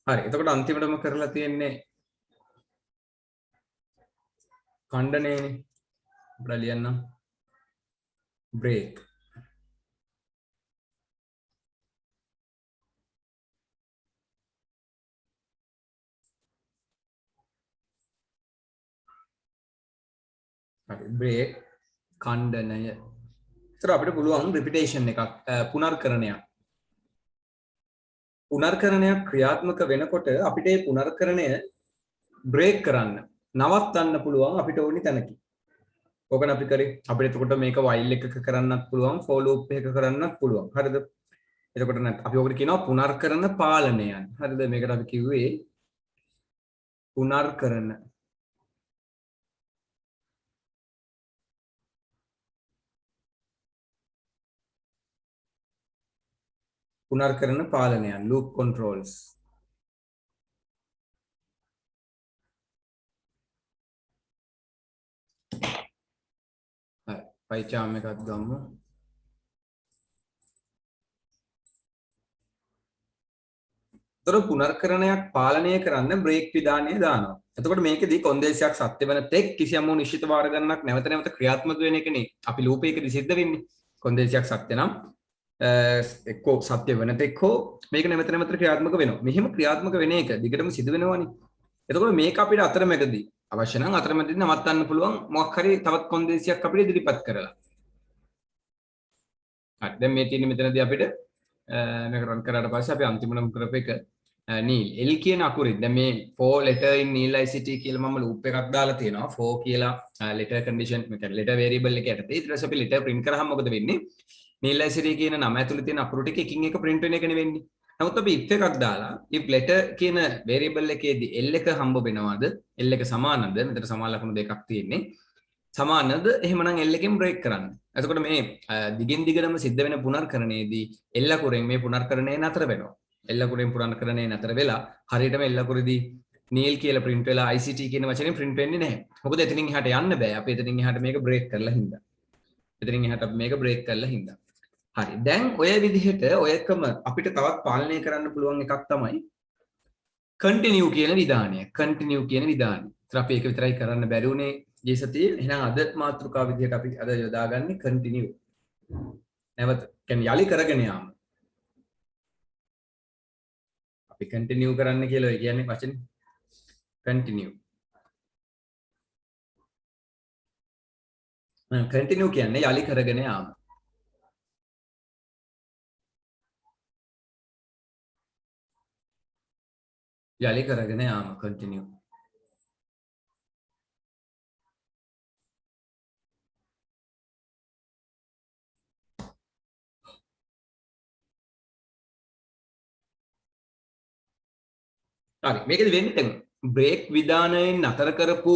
හරි. එතකොට අන්තිමටම කරලා තියෙන්නේ ඛණ්ඩනයනේ. අපිට ලියන්න break. හරි. break ඛණ්ඩනය. ඒතර අපිට පුළුවන් repetition එකක් පුනර්කරණයක්. පුනර්කරණයක් ක්‍රියාත්මක වෙනකොට අපිට මේ පුනර්කරණය break කරන්න නවත්තන්න පුළුවන් අපිට ඕනි තැනකින්. ඕකන අපි කරේ අපිට එතකොට මේක while එකක කරන්නත් පුළුවන් for loop එකක කරන්නත් පුළුවන්. හරිද? එතකොට අපි ඔකට කියනවා පුනර්කරණ පාලනයන්. හරිද? මේකට අපි කිව්වේ පුනර්කරණ පාලනයන් loop controls. හරි. පයිචාම් එකක් ගමු. තොර පුනර්කරණයක් පාලනය කරන්න බ්‍රේක් විධානය දානවා. එතකොට මේකෙදී කොන්දේසියක් සත්‍ය වෙන තෙක් කිසියම් වූ නිශ්චිත වාර ගණනක් නැවත නැවත ක්‍රියාත්මක වෙන එකනේ අපි ලූප් එකකදී සිද්ධ වෙන්නේ. කොන්දේසියක් සත්‍ය නම් එක්කෝ සත්‍ය වෙන තෙක් හෝ මේක නැවත නැවත ක්‍රියාත්මක වෙනවා. මෙහෙම ක්‍රියාත්මක වෙන එක දිගටම සිදු වෙනවනේ. එතකොට මේක අපිට අතරමැදදී අවශ්‍ය නම් අතරමැදදී නවත්තන්න පුළුවන් මොකක් හරි තවත් කොන්දේසියක් අපිට ඉදිරිපත් කරලා. හරි. දැන් මේ තියෙන්නේ මෙතනදී අපිට මේක රන් කරාට පස්සේ අපි අන්තිමටම කරපු එක නීල් L කියන අකුරෙන් දැන් මේ for letter in nil ICT කියලා මම loop එකක් දාලා තියෙනවා for කියලා letter condition මේ කියන්නේ letter variable එක යටතේ ඊට පස්සේ අපි letter print කරාම මොකද වෙන්නේ nil ICT කියන නම ඇතුළේ තියෙන අකුරු ටික එකින් එක print වෙන එකනේ වෙන්නේ නමුත් අපි if එකක් දාලා if letter කියන variable එකේදී L එක හම්බ වෙනවද L එක සමානද මෙතන සමාන ලකුණු දෙකක් තියෙන්නේ සමානද එහෙමනම් L එකෙන් break කරන්න එතකොට මේ දිගින් දිගටම සිද්ධ වෙන පුනර්කරණයේදී L අකුරෙන් මේ පුනර්කරණය නතර වෙනවා L අකුරෙන් පුනර්කරණය නතර වෙලා හරියටම L අකුරේදී නීල් කියලා print වෙලා ICT කියන වචනේ print වෙන්නේ නැහැ. මොකද එතනින් එහාට යන්න බෑ. අපි එතනින් එහාට මේක break කරලා හින්දා. එතනින් එහාට අපි මේක break කරලා හින්දා. හරි. දැන් ඔය විදිහට ඔයකම අපිට තවත් පාලනය කරන්න පුළුවන් එකක් තමයි continue කියන විධානය. continue කියන විධානය. ඒතර අපි ඒක විතරයි කරන්න බැරි උනේ මේ සතියේ. එහෙනම් අද මාතෘකාව විදිහට අපි අද යොදාගන්නේ continue. නැවත කියන්නේ යලි කරගෙන යාම. අපි continue කරන්න කියලා ඔය කියන්නේ වචනේ continue continue කියන්නේ යලි කරගෙන යාම යලි කරගෙන යාම continue හරි මේකද වෙන්නේ දැන් break විධානයෙන් නතර කරපු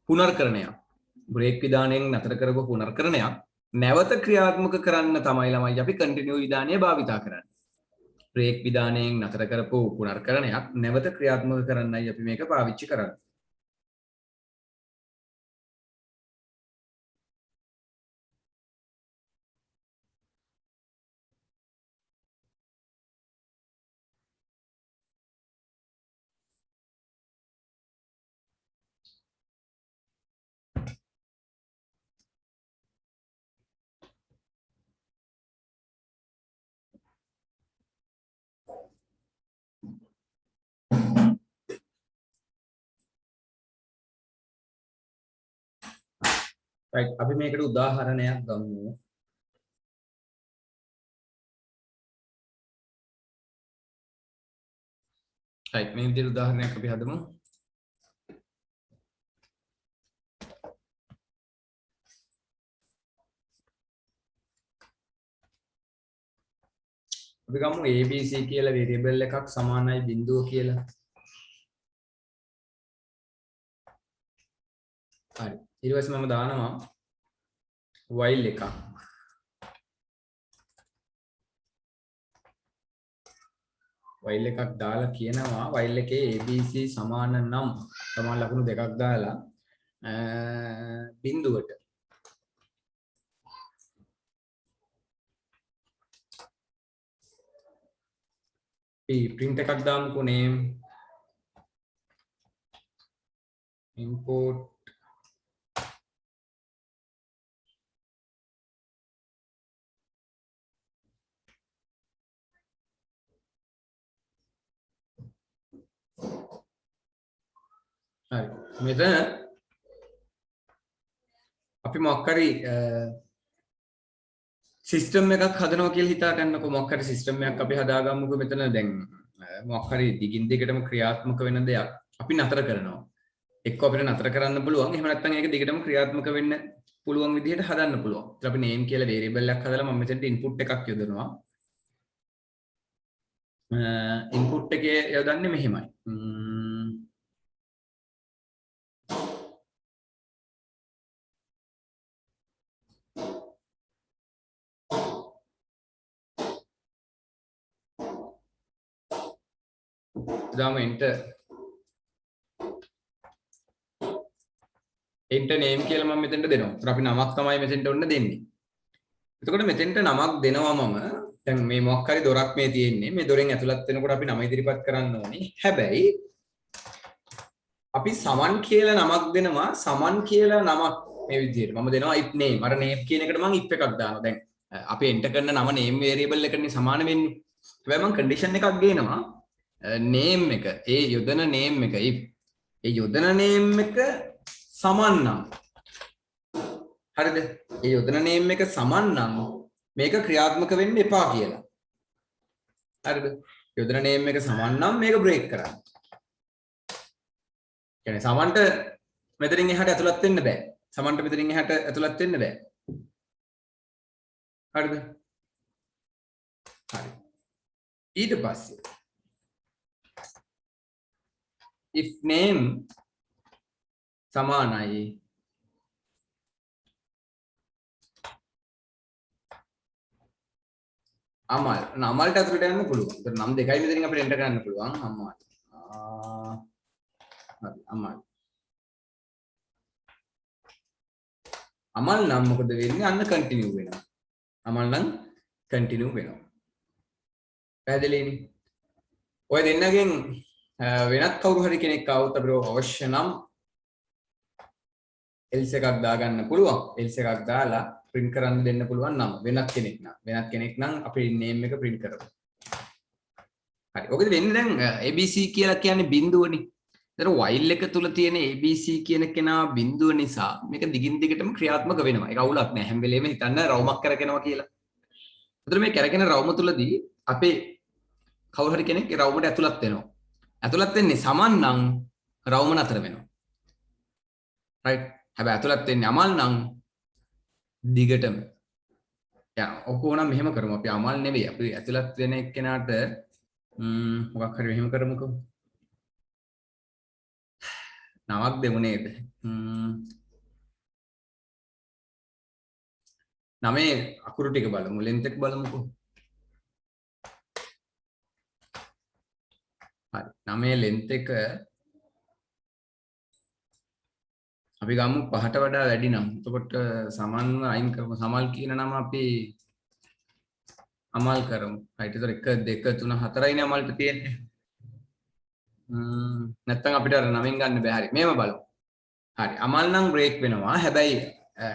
පුනර්කරණයක් break විධානයෙන් නතර කරපු පුනර්කරණයක් නැවත ක්‍රියාත්මක කරන්න තමයි ළමයි අපි continue විධානය භාවිතා කරන්නේ break විධානයෙන් නතර කරපු පුනර්කරණයක් නැවත ක්‍රියාත්මක කරන්නයි අපි මේක පාවිච්චි කරන්නේ right අපි මේකට උදාහරණයක් ගමු right මේ විදිහට උදාහරණයක් අපි හදමු අපි ගමු ABC කියලා variable එකක් සමානයි බිඳුව කියලා හරි ඊට පස්සේ මම දානවා while එකක් while එකක් දාලා කියනවා while එකේ ABC සමාන නම් සමාන ලකුණු දෙකක් දාලා බිඳුවට print එකක් දාමුකෝ name import හරි මෙතන අපි මොකක් හරි සිස්ටම් එකක් හදනවා කියලා හිතා ගන්නකො මොකක් හරි සිස්ටම් එකක් අපි හදාගමුකෝ මෙතන දැන් මොකක් හරි දිගින් දිගටම ක්‍රියාත්මක වෙන දෙයක් අපි නතර කරනවා එක්ක අපිට නතර කරන්න පුළුවන් එහෙම නැත්නම් ඒක දිගටම ක්‍රියාත්මක වෙන්න පුළුවන් විදිහට හදන්න පුළුවන්. ඒත් අපි name කියලා variable එකක් හදලා මම මෙතනට input එකක් යොදනවා. input එකේ යොදන්නේ මෙහෙමයි. දාම enter name කියලා මම මෙතෙන්ට දෙනවා. ඒත් අපි නමක් තමයි මෙතෙන්ට ඔන්න දෙන්නේ. එතකොට මෙතෙන්ට නමක් දෙනවා මම. දැන් මේ මොකක් හරි දොරක් මේ තියෙන්නේ. මේ දොරෙන් ඇතුළත් වෙනකොට අපි නම ඉදිරිපත් කරන්න ඕනේ. හැබැයි අපි සමන් කියලා නමක් දෙනවා. සමන් කියලා නමක් මේ විදිහට. මම දෙනවා if name. අර name කියන එකට මම if එකක් දානවා. දැන් අපි enter කරන නම name variable එකනේ සමාන වෙන්නේ. හැබැයි මම condition එකක් ගේනවා. name එක. ඒ යොදන name එක. if ඒ යොදන name එක සමන් නම් හරිද ඒ යොදන name එක සමන් නම් මේක ක්‍රියාත්මක වෙන්න එපා කියලා හරිද යොදන name එක සමන් නම් මේක බ්‍රේක් කරන්න කියන්නේ සමන්ට මෙතනින් එහාට ඇතුළත් වෙන්න බෑ සමන්ට මෙතනින් එහාට ඇතුළත් වෙන්න බෑ හරිද හරි ඊට පස්සේ if name සමානයි අමල් නමල්ට අතුරට යන්න පුළුවන්. ඒතර නම් දෙකයි මෙතනින් අපිට එන්ටර් කරන්න පුළුවන් අමල්. හරි අමල්. අමල් නම් මොකද වෙන්නේ? අන්න කන්ටිනියු වෙනවා. අමල් නම් කන්ටිනියු වෙනවා. පැහැදිලිනේ? ඔය දෙන්නගෙන් වෙනත් කවුරු හරි කෙනෙක් ආවොත් අපිට අවශ්‍ය නම් else එකක් දාගන්න පුළුවන් else එකක් දාලා print කරන්න දෙන්න පුළුවන් නම් වෙනත් කෙනෙක් නම් අපි name එක print කරමු හරි ඔකද වෙන්නේ දැන් abc කියලා කියන්නේ බිඳුවනේ ඒතර while එක තුල තියෙන abc කියන කෙනා බිඳුව නිසා මේක දිගින් දිගටම ක්‍රියාත්මක වෙනවා ඒක අවුලක් නෑ හැම වෙලේම හිතන්න රවුමක් කරගෙනවා කියලා ඒතර මේ කරගෙන රවුම තුලදී අපේ කවුරු හරි කෙනෙක් ඒ රවුමට ඇතුළත් වෙනවා ඇතුළත් වෙන්නේ සමන් නම් රවුම නතර වෙනවා right හැබැයි ඇතුළත් වෙන්නේ අමල් නම් දිගටම යනවා. ඔක ඕනම් මෙහෙම කරමු. අපි අමල් නෙවෙයි. අපි ඇතුළත් වෙන එක්කෙනාට මොකක් හරි මෙහෙම කරමුකෝ. නමක් දෙමු නේද? නමේ අකුරු ටික බලමු. length එක බලමුකෝ. හරි. නමේ length එක අපි ගමු 5ට වඩා වැඩි නම් එතකොට සමන්ව අයින් කරමු සමල් කියන නම අපි අමල් කරමු right ඒතර 1 2 3 4යිනේ අමල්ට තියෙන්නේ නැත්තම් අපිට අර නමෙන් ගන්න බෑ හරි මේව බලමු හරි අමල් නම් බ්‍රේක් වෙනවා හැබැයි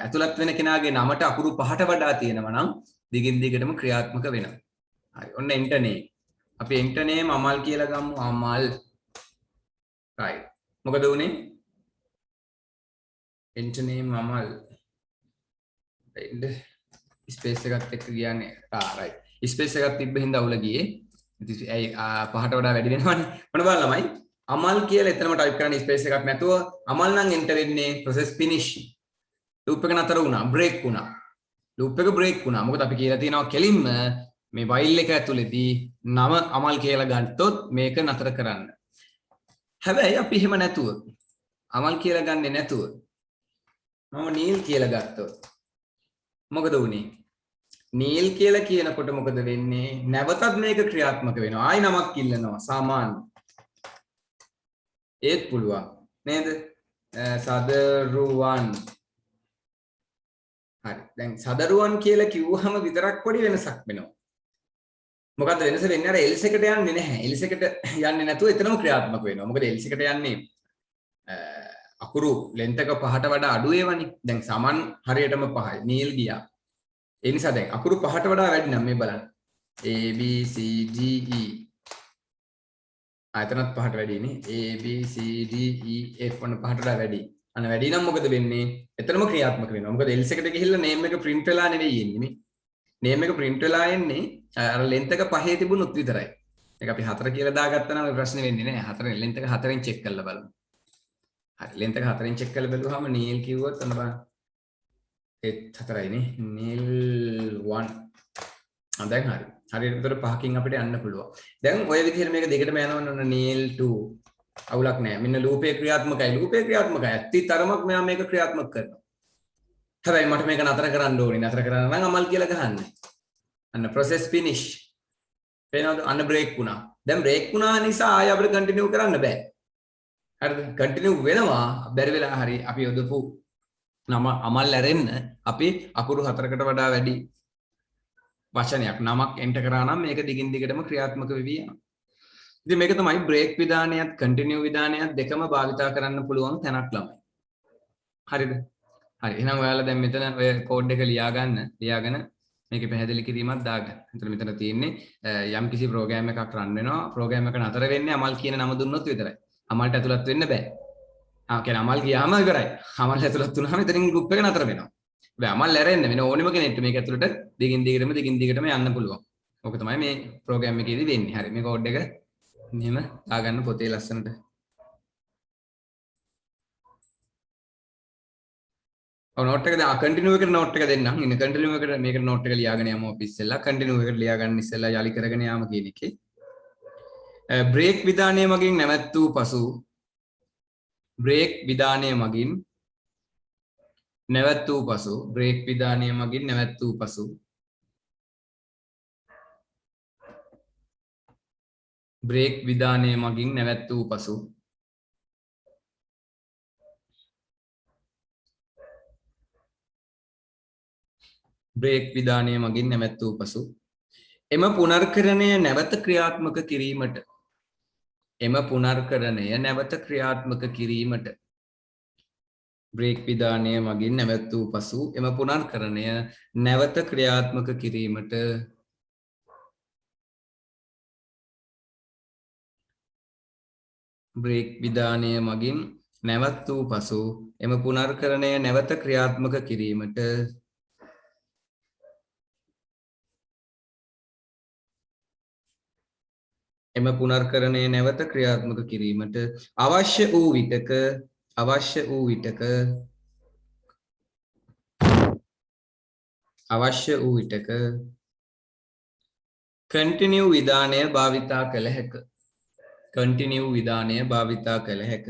ඇතුළත් වෙන කෙනාගේ නමට අකුරු 5ට වඩා තියෙනවා නම් දිගින් දිගටම ක්‍රියාත්මක වෙනවා හරි ඔන්න enter name අපි enter name අමල් කියලා ගමු අමල් right මොකද උනේ enter name Amal right space එකත් එක්ක කියන්නේ right ස්පේස් එකක් තිබ්බ හින්දා අවුල ගියේ ඉතින් ඇයි 5ට වඩා වැඩි වෙනවනේ මොන බලන්න ළමයි අමල් කියලා එතනම ටයිප් කරන්න ස්පේස් එකක් නැතුව අමල් නම් enter වෙන්නේ process finish loop එක නතර වුණා break වුණා loop එක break වුණා මොකද අපි කියලා තියෙනවා කෙලින්ම මේ while එක ඇතුළේදී නම අමල් කියලා ගත්තොත් මේක නතර කරන්න හැබැයි අපි එහෙම නැතුව අමල් කියලා ගන්නෙ නැතුව මම නීල් කියලා ගත්තොත් මොකද වුනේ නීල් කියලා කියනකොට මොකද වෙන්නේ නැවතත් මේක ක්‍රියාත්මක වෙනවා ආයි නමක් ඉල්ලනවා සාමාන්‍ය ඒත් පුළුවන් නේද සදරුවන් හරි දැන් සදරුවන් කියලා කිව්වහම විතරක් පොඩි වෙනසක් වෙනවා මොකද්ද වෙනස වෙන්නේ? අර එල්ස් එකට යන්නේ නැහැ. එල්ස් එකට යන්නේ නැතුව එතනම ක්‍රියාත්මක වෙනවා. මොකද එල්ස් එකට යන්නේ අකුරු ලෙන්ත් එක 5ට වඩා අඩු ඒවනේ. දැන් සමන් හරියටම 5යි. නීල් ගියා. ඒ නිසා දැන් අකුරු 5ට වඩා වැඩි නම් මේ බලන්න. A B C D E ආයතනත් 5ට වැඩි නේ. A B C D E F වන 5ට වඩා වැඩි. අන්න වැඩි නම් මොකද වෙන්නේ? එතනම ක්‍රියාත්මක වෙනවා. මොකද එල්ස් එකට ගිහිල්ලා නේම් එක print වෙලා නෙවෙයි එන්නේ මේ. නේම් එක print වෙලා එන්නේ අර ලෙන්ත් එක 5 තිබුණොත් විතරයි. ඒක අපි 4 කියලා දාගත්තා නම් ප්‍රශ්නේ වෙන්නේ නැහැ. 4 ලෙන්ත් එක 4ෙන් චෙක් කරලා බලමු. හරි ලෙන්ත් එක 4ෙන් චෙක් කරලා බලුවාම නීල් කිව්වොත් අන්න බලන්න. ඒත් 4යි නේ. නීල් 1. දැන් හරි. හරියට විතර 5කින් අපිට යන්න පුළුවන්. දැන් ඔය විදිහට මේක දෙකටම යනවන්න නීල් 2 අවුලක් නැහැ. මෙන්න ලූපේ ක්‍රියාත්මකයි. ලූපේ ක්‍රියාත්මකයි. ඇත්ති තරමක් මෙයා මේක ක්‍රියාත්මක කරනවා. හැබැයි මට මේක නතර කරන්න ඕනේ. නතර කරන්න නම් අමල් කියලා ගහන්න. අන්න process finish. පේනවද? අන්න බ්‍රේක් වුණා. දැන් බ්‍රේක් වුණා නිසා ආයෙ අපිට කන්ටිනියු කරන්න බෑ. හරිද? කන්ටිනියු වෙනවා. බැරි වෙලා හරි අපි යොදපු නම අමල් ඇරෙන්න අපි අකුරු 4කට වඩා වැඩි වචනයක් නමක් එන්ටර් කරා නම් මේක දිගින් දිගටම ක්‍රියාත්මක වෙවි යනවා. ඉතින් මේක තමයි බ්‍රේක් විධානයත් කන්ටිනියු විධානයත් දෙකම භාවිතා කරන්න පුළුවන් තැනක් ළමයි. හරිද? හරි. එහෙනම් ඔයාලා දැන් මෙතන ඔය කෝඩ් එක ලියාගෙන මේකේ පැහැදිලි කිරීමක් දාගන්න. එතන මෙතන තියෙන්නේ යම් කිසි ප්‍රෝග්‍රෑම් එකක් රන් වෙනවා. ප්‍රෝග්‍රෑම් එක නතර වෙන්නේ අමල් කියන නම දුන්නොත් විතරයි. අමල්ට ඇතුළත් වෙන්න බෑ. කියන්නේ අමල් ගියාම ඉවරයි. අමල් ඇතුළත් වුණාම එතනින් ගෲප් එක නතර වෙනවා. හැබැයි අමල් ඇරෙන්න වෙන ඕනෙම කෙනෙක්ට මේක ඇතුළට දිගින් දිගටම යන්න පුළුවන්. ඕක තමයි මේ ප්‍රෝග්‍රෑම් එකේදී වෙන්නේ. හරි. මේ කෝඩ් එක මෙහෙම දාගන්න පොතේ ලස්සනට. නෝට් එක දැන් කන්ටිනියු එකට නෝට් එක දෙන්නම්. ඉන්න කන්ටිනියු එකට මේකට නෝට් එක ලියාගෙන යමු අපි ඉස්සෙල්ලා. කන්ටිනියු එකට ලියාගන්න ඉස්සෙල්ලා යාලි කරගෙන යාම කියන එකේ. බ්‍රේක් විධානය මගින් නැවැත් වූ පසු බ්‍රේක් විධානය මගින් නැවැත් වූ පසු බ්‍රේක් විධානය මගින් නැවැත් වූ පසු බ්‍රේක් විධානය මගින් නැවැත් වූ පසු බ්‍රේක් විධානය මගින් නැවැත් වූ පසු එම පුනර්කරණය නැවත ක්‍රියාත්මක කිරීමට බ්‍රේක් විධානය මගින් නැවැත් වූ පසු එම පුනර්කරණය නැවත ක්‍රියාත්මක කිරීමට බ්‍රේක් විධානය මගින් නැවැත් වූ පසු එම පුනර්කරණය නැවත ක්‍රියාත්මක කිරීමට එම පුනර්කරණය නැවත ක්‍රියාත්මක කිරීමට අවශ්‍ය වූ විටක කන්ටිනියු විධානය භාවිතා කළ හැක. කන්ටිනියු විධානය භාවිතා කළ හැක.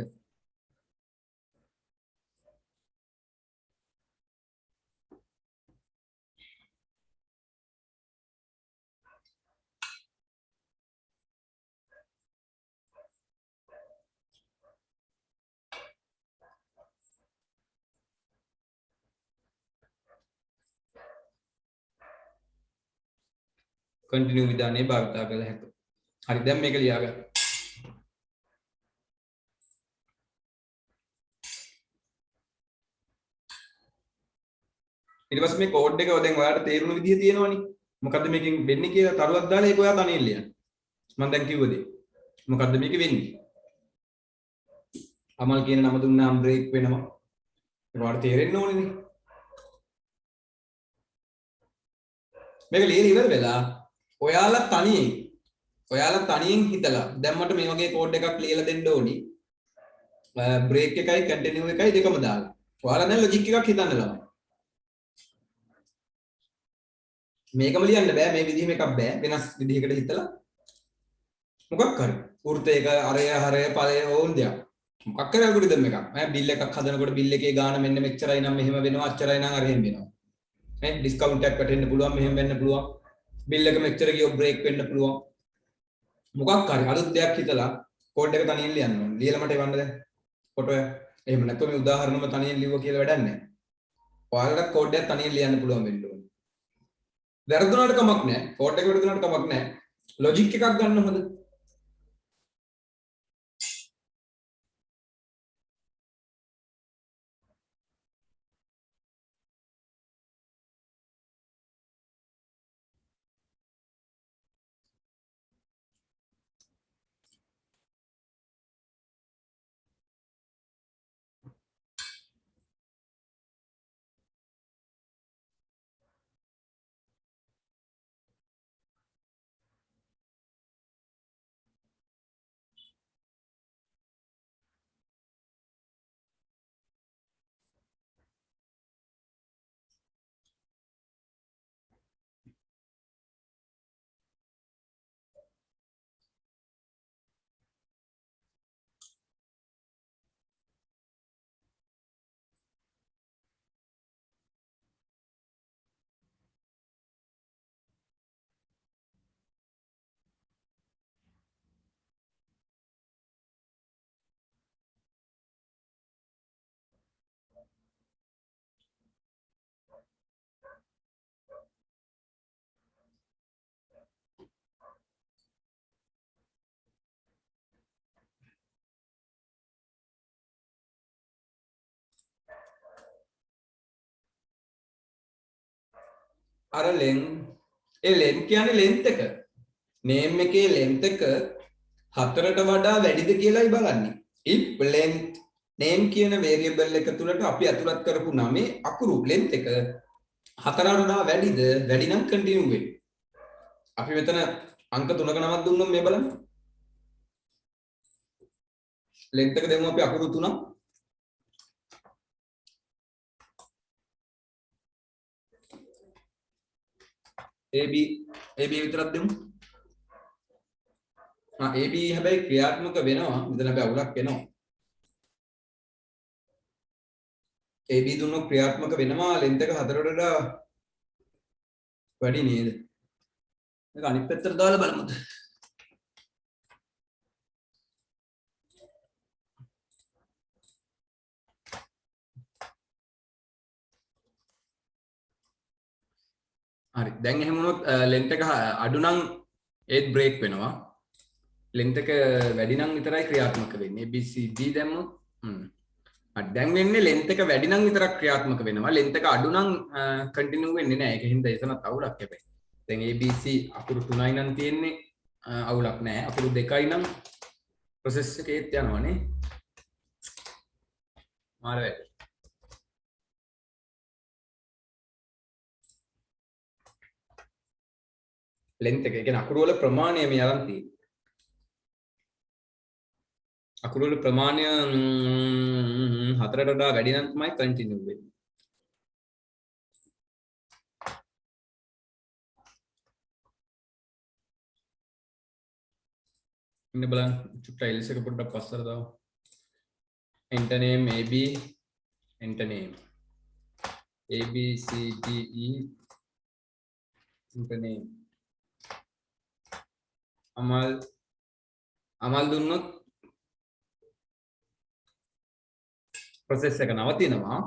කන්ටිනියු විධානය භාවිතා කළ හැක. හරි දැන් මේක ලියාගන්න. ඊට පස්සේ මේ කෝඩ් එක දැන් ඔයාලට තේරුණ විදිහ තියෙනවනේ. මොකද්ද මේකෙන් වෙන්නේ කියලා තරුවක් දාලා ඒක ඔයා තනියෙන් ලියන්න. මම දැන් කිව්ව දේ. මොකද්ද මේක වෙන්නේ? අමල් කියන නම දුන්නාම බ්‍රේක් වෙනවා. ඒක ඔයාලට තේරෙන්න ඕනේනේ. මේක ලියලා ඉවර වෙලා ඔයාලා තනියෙන් හිතලා දැන් මට මේ වගේ කෝඩ් එකක් ලියලා දෙන්න ඕනි. බ්‍රේක් එකයි කන්ටිනියු එකයි දෙකම දාලා. ඔයාලා දැන් ලොජික් එකක් හිතන්න ළමයි. මේකම ලියන්න බෑ මේ විදිහම එකක් බෑ වෙනස් විදිහකට හිතලා මොකක් හරි වෘත්තයක අරය හරය ඵලය ඕන දෙයක් මොකක් කරේ ඇල්ගොරිතම් එකක් මම බිල් එකක් හදනකොට බිල් එකේ ගාණ මෙන්න මෙච්චරයි නම් මෙහෙම වෙනවා අච්චරයි නම් අර එහෙම වෙනවා නේ ඩිස්කවුන්ට් එකක් වැටෙන්න පුළුවන් මෙහෙම වෙන්න පුළුවන් බිල් එක මෙච්චර ගියොත් බ්‍රේක් වෙන්න පුළුවන් මොකක් හරි අලුත් දෙයක් හිතලා කෝඩ් එක තනියෙන් ලියන්න ඕනේ ලියලා මට එවන්න දැන් ෆොටෝ එක එහෙම නැත්නම් මේ උදාහරණම තනියෙන් ලිව්වා කියලා වැඩක් නැහැ ඔයාලට කෝඩ් එක තනියෙන් ලියන්න පුළුවන් වෙන්න ඕනේ වැරදුනාට කමක් නැහැ කෝඩ් එක වැරදුනාට කමක් නැහැ ලොජික් එකක් ගන්න හොඳ. අර ලෙන් ඒ ලෙන් කියන්නේ ලෙන්ත් එක. නේම් එකේ ලෙන්ත් එක 4ට වඩා වැඩිද කියලායි බලන්නේ. if length name කියන variable එක තුලට අපි ඇතුළත් කරපු නමේ අකුරු length එක 4ට වඩා වැඩිද වැඩි නම් continue වෙයි. අපි මෙතන අංක 3ක නමක් දුන්නොත් මේ බලන්න. length එක දෙමු අපි අකුරු 3ක්. AB විතරක් දෙමු. AB හැබැයි ක්‍රියාත්මක වෙනවා. මෙතන හැබැයි අවුලක් වෙනවා. AB දුන්නොත් ක්‍රියාත්මක වෙනවා length එක 4ට වඩා වැඩි නේද? මේක අනිත් පැත්තට දාලා බලමුද? හරි. දැන් එහෙම වුණොත් length එක අඩු නම් ඒත් break වෙනවා. length එක වැඩි නම් විතරයි ක්‍රියාත්මක වෙන්නේ. ABCD දැම්මොත් දැන් වෙන්නේ length එක වැඩි නම් විතරක් ක්‍රියාත්මක වෙනවා. length එක අඩු නම් continue වෙන්නේ නැහැ. ඒක හින්දා එතනත් අවුලක් හැබැයි. දැන් ABC අකුරු 3යි නම් තියෙන්නේ අවුලක් නැහැ. අකුරු 2යි නම් process එකේත් යනවානේ. මාර වැඩි. length එක කියන්නේ අකුරු වල ප්‍රමාණය මේ අරන් තියෙන්නේ. අකුරු වල ප්‍රමාණය 4ට වඩා වැඩි නම් තමයි continue වෙන්නේ. ඉන්න බලන්න චුට්ටක් එල්ස් එක පොඩ්ඩක් පස්සට දාමු. enter name AB enter name ABCDE enter name Amal දුන්නොත් process එක නවතිනවා.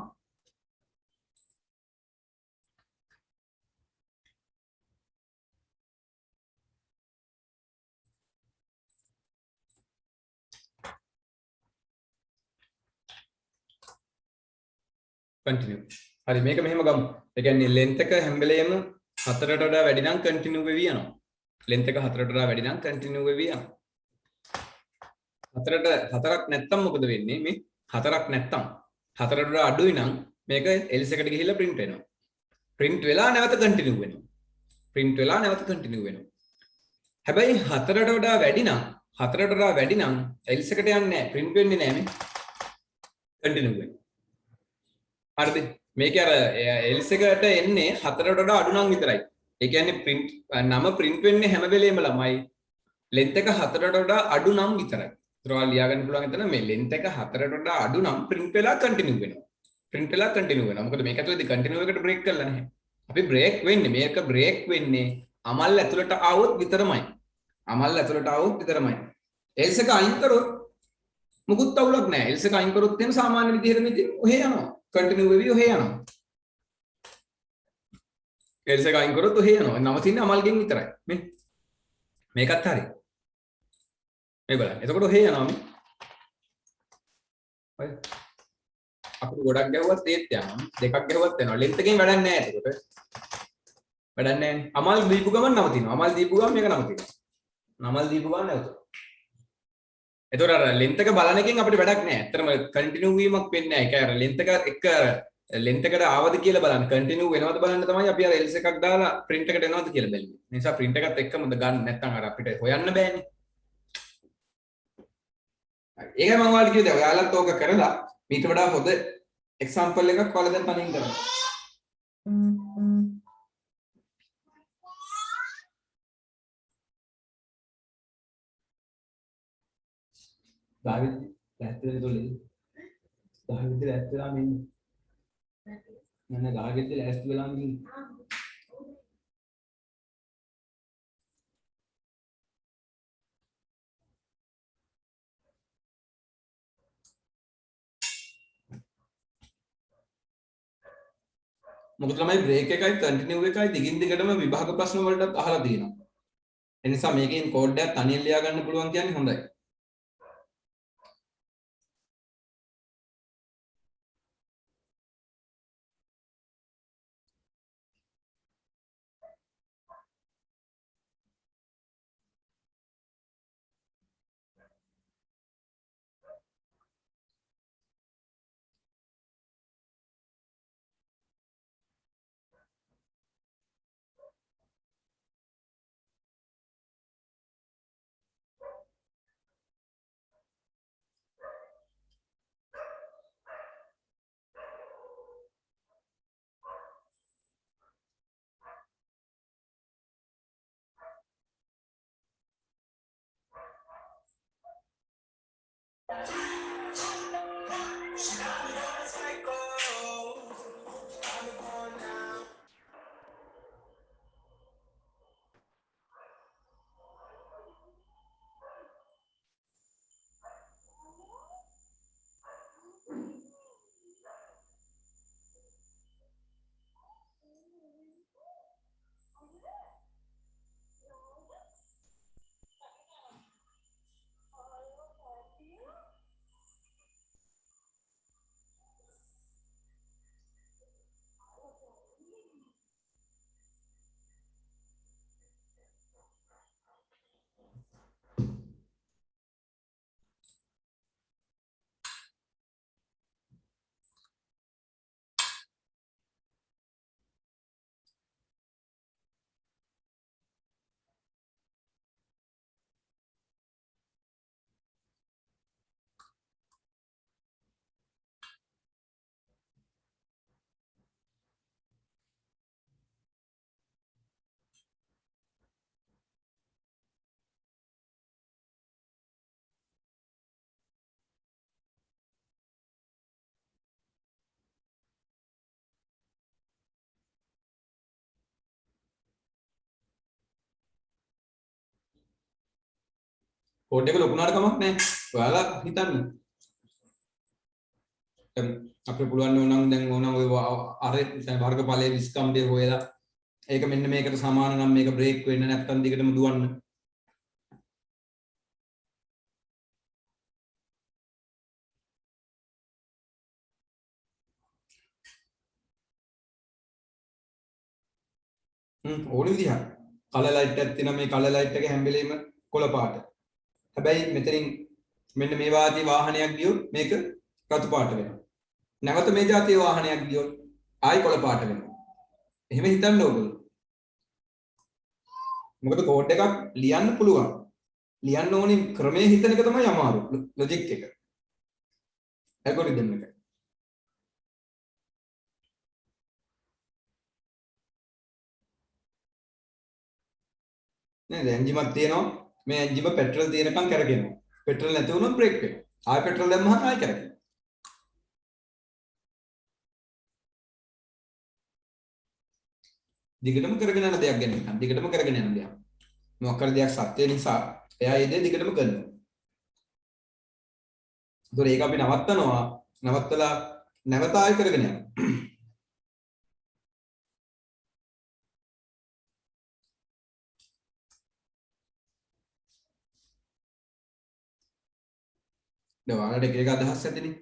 continue. හරි මේක මෙහෙම ගමු. ඒ කියන්නේ length එක හැම වෙලේම 4ට වඩා වැඩි නම් continue වෙවි යනවා. length එක 4ට වඩා වැඩි නම් continue වෙවි යනවා. 4ක් නැත්තම් මොකද වෙන්නේ? මේ 4ක් නැත්තම් 4ට වඩා අඩුයි නම් මේක else එකට ගිහිල්ලා print වෙනවා. print වෙලා නැවත continue වෙනවා. print වෙලා නැවත continue වෙනවා. හැබැයි 4ට වඩා වැඩි නම් else එකට යන්නේ නැහැ. print වෙන්නේ නැහැ මේ. continue වෙනවා. හරිද? මේකේ අර else එකට එන්නේ 4ට වඩා අඩු නම් විතරයි. ඒ කියන්නේ print නම print වෙන්නේ හැම වෙලේම ළමයි. length එක 4ට වඩා අඩු නම් විතරයි. ඒතර ඔයාලා ලියා ගන්න පුළුවන් එතන මේ length එක 4ට වඩා අඩු නම් print වෙලා continue වෙනවා. print වෙලා continue වෙනවා. මොකද මේක ඇතුලේදී continue එකට break කරලා නැහැ. අපි break වෙන්නේ මේක break වෙන්නේ අමල් ඇතුලට ආවොත් විතරමයි. අමල් ඇතුලට ආවොත් විතරමයි. else එක අයින් කරොත් මුකුත් අවුලක් නැහැ. else එක අයින් කරොත් එහෙම සාමාන්‍ය විදිහට මේ ඉතින් ඔහේ යනවා. continue වෙවි ඔහේ යනවා. else එක අයින් කරොත් ඔහේ යනවා. නවතින්නේ අමල්ගෙන් විතරයි. මේ මේකත් හරි. මේ බලන්න. එතකොට ඔහේ යනවා මේ. හරි. අපිට ගොඩක් ගැහුවත් ඒත් යනවා. දෙකක් ගැහුවත් යනවා. ලෙන්ත් එකෙන් වැඩක් නැහැ එතකොට. වැඩක් නැහැ. අමල් දීපු ගමන් නවතිනවා. අමල් දීපු ගමන් මේක නවතිනවා. අමල් දීපු ගමන් නැවතුනවා. එතකොට අර ලෙන්ත් එක බලන එකෙන් අපිට වැඩක් නැහැ. ඇත්තටම කන්ටිනියු වීමක් වෙන්නේ නැහැ. ඒක අර ලෙන්ත් එක එක ලෙන්ත් එකට ආවද කියලා බලන්න. කන්ටිනියු වෙනවද බලන්න තමයි අපි අර එල්ස් එකක් දාලා print එකට එනවද කියලා බැලුවේ. ඒ නිසා print එකත් එක්කම ගන්න නැත්නම් අර අපිට හොයන්න බෑනේ. ඒකයි මම ඔයාලට කිව්වේ ඔයාලත් ඕක කරලා මීට වඩා හොඳ එක්සැම්පල් එකක් ඔයාලා දැන් තනියෙන් කරන්න. David, lähtee tuli. David lähtee lá mesmo. Não, David lähtee lá mesmo. මොකද ළමයි බ්‍රේක් එකයි කන්ටිනියු එකයි දිගින් දිගටම විභාග ප්‍රශ්න වලටත් අහලා තියෙනවා. ඒ නිසා මේකෙන් කෝඩ් එකක් තනියෙන් ලියා ගන්න පුළුවන් කියන්නේ හොඳයි. කෝඩ් එක ලොකු වුණාට කමක් නැහැ. ඔයාලා හිතන්න. අපිට පුළුවන් ඕනම් දැන් ඕනම් ඔය අර වර්ගඵලයේ විස්කම්බේ හොයලා ඒක මෙන්න මේකට සමාන නම් මේක බ්‍රේක් වෙන්න නැත්නම් දිගටම දුවන්න. ඕන විදිහක්. කලර් ලයිට් එකක් තියෙනවා මේ කලර් ලයිට් එක හැම වෙලෙම කොළ පාට. හැබැයි මෙතනින් මෙන්න මේ වාදී වාහනයක් ගියොත් මේක රතු පාට වෙනවා. නැවත මේ જાතිය වාහනයක් ගියොත් ආයි කොළ පාට වෙනවා. එහෙම හිතන්න ඕගොල්ලෝ. මොකද කෝඩ් එකක් ලියන්න පුළුවන්. ලියන්න ඕනේ ක්‍රමයේ හිතන එක තමයි අමාරු. ලොජික් එක. ඇල්ගොරිතම් එක. නේද? එන්ජිමක් තියෙනවා. මේ එන්ජිම පෙට්‍රල් තියෙනකන් කරගෙනවා. පෙට්‍රල් නැති වුණොත් බ්‍රේක් වෙනවා. ආයෙ පෙට්‍රල් දැම්මහම ආයෙ කරගෙනවා. දිගටම කරගෙන යන දෙයක් ගැන නිකන් දිගටම කරගෙන යන දෙයක්. මොකක් හරි දෙයක් සත්‍ය නිසා එයා ඒ දේ දිගටම කරනවා. ඒතකොට ඒක අපි නවත්තනවා. නවත්තලා නැවත ආයෙ කරගෙන යනවා. දැන් ඔයාලට එක එක අදහස් ඇතිනේ.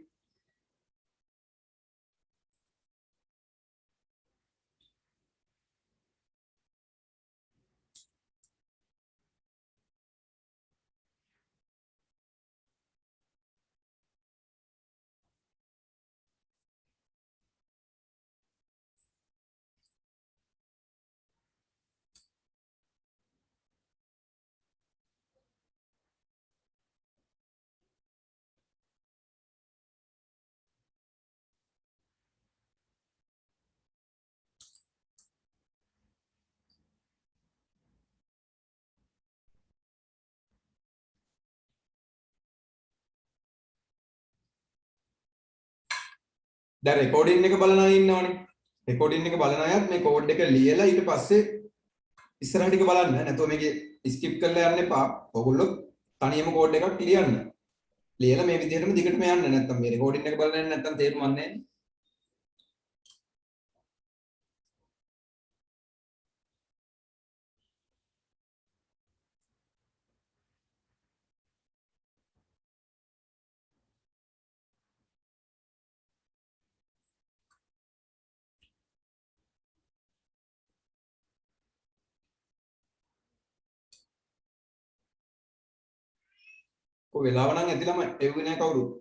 දැන් රෙකෝඩින් එක බලන අය ඉන්නවනේ. රෙකෝඩින් එක බලන අයත් මේ කෝඩ් එක ලියලා ඊට පස්සේ ඉස්සරහ ටික බලන්න. නැතුව මේකේ ස්කිප් කරලා යන්න එපා. ඔයගොල්ලෝ තනියම කෝඩ් එකක් ලියන්න. ලියලා මේ විදිහටම දිගටම යන්න. නැත්නම් මේ රෙකෝඩින් එක බලන්නේ නැත්නම් තේරුම් ගන්නෑ. කො වෙලාව නම් ඇති ළමයි එව්වේ නැහැ කවුරුත්.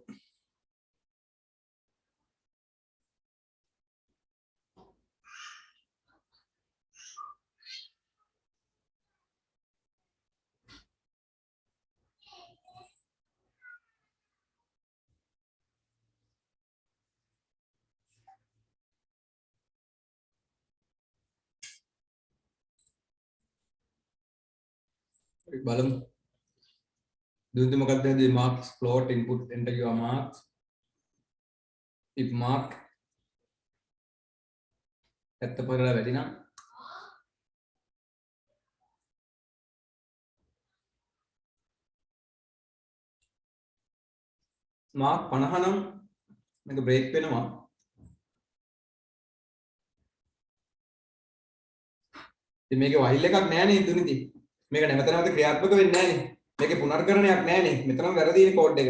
බලමු. දුන්ති මොකක්ද the marks plot input enter your marks if mark ඇත්ත පෙරලා වැඩි නම් මාක් 50 නම් මේක බ්‍රේක් වෙනවා. ඉතින් මේකේ වයිල් එකක් නැහැ නේ දුනිති. මේක නැවත නැවත ක්‍රියාත්මක වෙන්නේ නැහැ නේ. මේකේ පුනර්කරණයක් නැහැ නේ. මෙතනම වැරදිනේ කෝඩ් එක.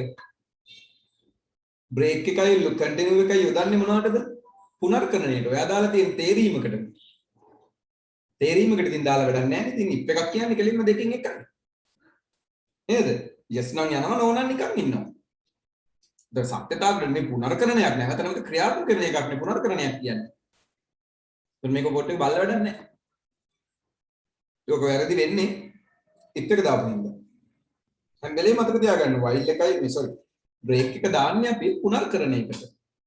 බ්‍රේක් එකයි කන්ටිනියු එකයි යොදන්නේ මොනවටද? පුනර්කරණයට. ඔයා දාලා තියෙන තේරීමකට. තේරීමකට ඉතින් දාලා වැඩක් නැහැ නේ. ඉතින් if එකක් කියන්නේ කෙලින්ම දෙකෙන් එකයි. නේද? yes නම් යනවා no නම් නිකන් ඉන්නවා. දැන් සත්‍යතාවට මේ පුනර්කරණයක් නැවත නැවත ක්‍රියාත්මක කරන එකක් නේ පුනර්කරණයක් කියන්නේ. එතන මේක පොට් එක බලලා වැඩක් නැහැ. ඒක වැරදි වෙන්නේ if එක දාපු හින්දා. හැම වෙලේම මතක තියාගන්න while එකයි මේ sorry break එක දාන්නේ අපි පුනර්කරණයකට.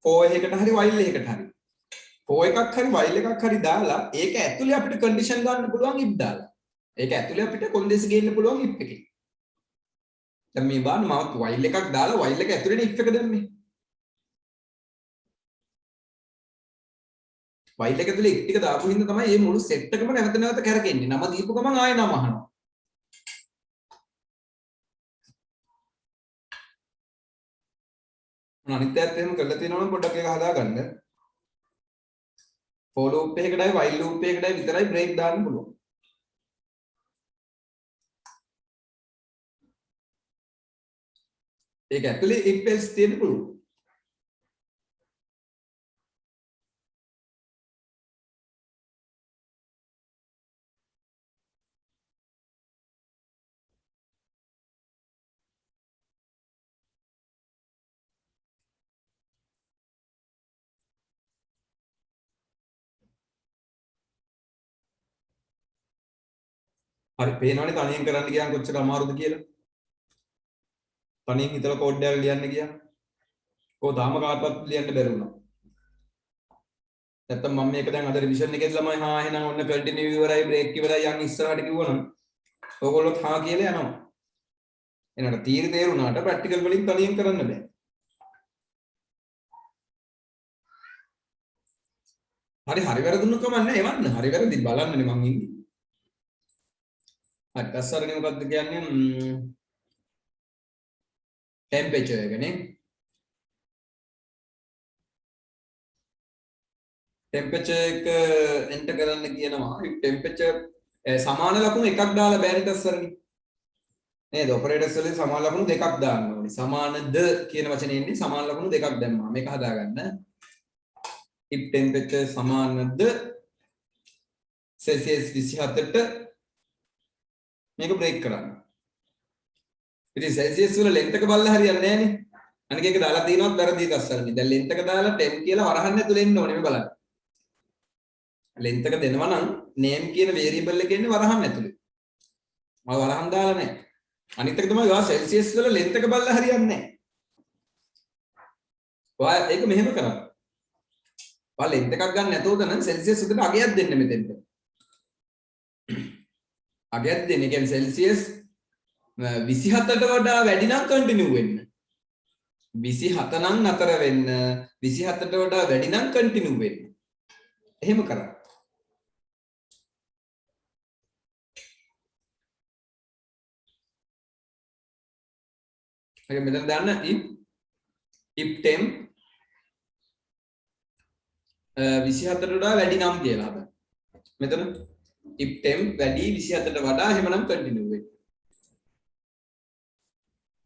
for එකකට හරි while එකකට හරි. for එකක් හරි while එකක් හරි දාලා ඒක ඇතුලේ අපිට condition ගන්න පුළුවන් if දාලා. ඒක ඇතුලේ අපිට කොන්දේසි ගේන්න පුළුවන් if එකේ. දැන් මේ බලන්න මම while එකක් දාලා while එක ඇතුලේ if එක දැම්මේ. while එක ඇතුලේ if ටික දාපු හින්දා තමයි මේ මුළු set එකම නැවත නැවත කරකෙන්නේ. නම දීපු ගමන් ආයෙ නම අහනවා. අනිත් පැත්ත එහෙම කරලා තියෙනවා නම් පොඩ්ඩක් ඒක හදාගන්න. for loop එකකටයි while loop එකකටයි විතරයි break දාන්න පුළුවන්. ඒක ඇතුලේ if else තියෙන්න පුළුවන්. හරි පේනවනේ තනියෙන් කරන්න ගියාම කොච්චර අමාරුද කියලා. තනියෙන් හිතලා කෝඩ් එකක් ලියන්න ගියා. කොහොම තාම කාටවත් ලියන්න බැරි වුණා. නැත්තම් මම මේක දැන් අද රිවිෂන් එකේදී ළමයි හා එහෙනම් ඔන්න කන්ටිනියු ඉවරයි බ්‍රේක් ඉවරයි යන් ඉස්සරහට කිව්වනම් ඕගොල්ලෝ හා කියලා යනවා. එනකට තීර තේරුණාට ප්‍රැක්ටිකල් වලින් තනියෙන් කරන්න බෑ. හරි හරි වැරදුණු කමන්නේ එවන්න. හරි වැරදි බලන්නනේ මං ඉන්නේ. හරි පස්සරනේ මොකද්ද කියන්නේ temperature එකනේ. temperature එක enter කරන්න කියනවා. temperature සමාන ලකුණු එකක් දාලා බෑනේ පස්සරනේ. නේද? ඔපරේටර්ස් වලින් සමාන ලකුණු දෙකක් දාන්න ඕනේ. ඕනේ. සමානද කියන වචනේ එන්නේ සමාන ලකුණු දෙකක් දැම්මා. මේක හදාගන්න. if temperature සමානද Celsius 27ට මේක බ්‍රේක් කරන්න. ඉතින් Celsius වල length එක බලලා හරියන්නේ නැහැ නේ. අනික එක දාලා තියෙනවත් වැරදි දස්සල්නේ. දැන් length එක දාලා temp කියලා වරහන් ඇතුලේ එන්න ඕනේ මේ බලන්න. length එක දෙනවා නම් name කියන variable එකේ ඉන්නේ වරහන් ඇතුලේ. මම වරහන් දාලා නැහැ. අනිත් එක තමයි ඔයා Celsius වල length එක බලලා හරියන්නේ නැහැ. ඔයා ඒක මෙහෙම කරන්න. ඔයා length එකක් ගන්න නැතොත් නම් Celsius උඩට අගයක් දෙන්න මෙතෙන්ට. අගයක් දෙන්න. ඒ කියන්නේ Celsius 27ට වඩා වැඩි නම් කන්ටිනියු වෙන්න. 27 නම් නතර වෙන්න. 27ට වඩා වැඩි නම් කන්ටිනියු වෙන්න. එහෙම කරන්න. Okay, මෙතන දාන්න if temp 27ට වඩා වැඩි නම් කියලා හදන්න. මෙතන if temp වැඩි 27ට වඩා එහෙමනම් කන්ටිනියු වෙන්න.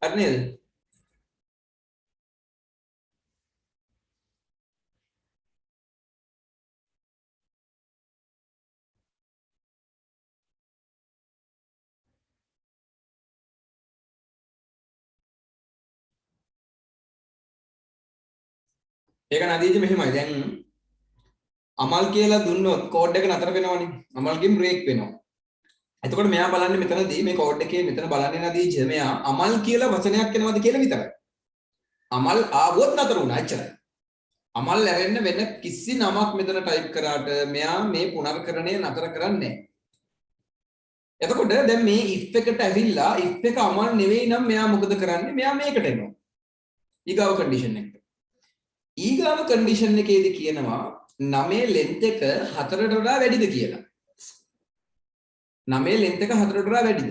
හරි නේද? ඒක නදීජ මෙහෙමයි. දැන් අමල් කියලා දුන්නොත් කෝඩ් එක නතර වෙනවනේ. අමල්ගෙන් බ්‍රේක් වෙනවා. එතකොට මෙයා බලන්නේ මෙතනදී මේ කෝඩ් එකේ මෙතන බලන්නේ නදීජ මෙයා අමල් කියලා වචනයක් එනවද කියලා විතරයි. අමල් ආවොත් නතර වුණා එච්චරයි. අමල් ඇරෙන්න වෙන කිසි නමක් මෙතන ටයිප් කරාට මෙයා මේ පුනර්කරණය නතර කරන්නේ නැහැ. එතකොට දැන් මේ if එකට ඇවිල්ලා if එක අමල් නෙවෙයි නම් මෙයා මොකද කරන්නේ? මෙයා මේකට එනවා. ඊගාව කන්ඩිෂන් එකට. ඊගාව කන්ඩිෂන් එකේදී කියනවා 9 length එක 4ට වඩා වැඩිද කියලා. 9 length එක 4ට වඩා වැඩිද?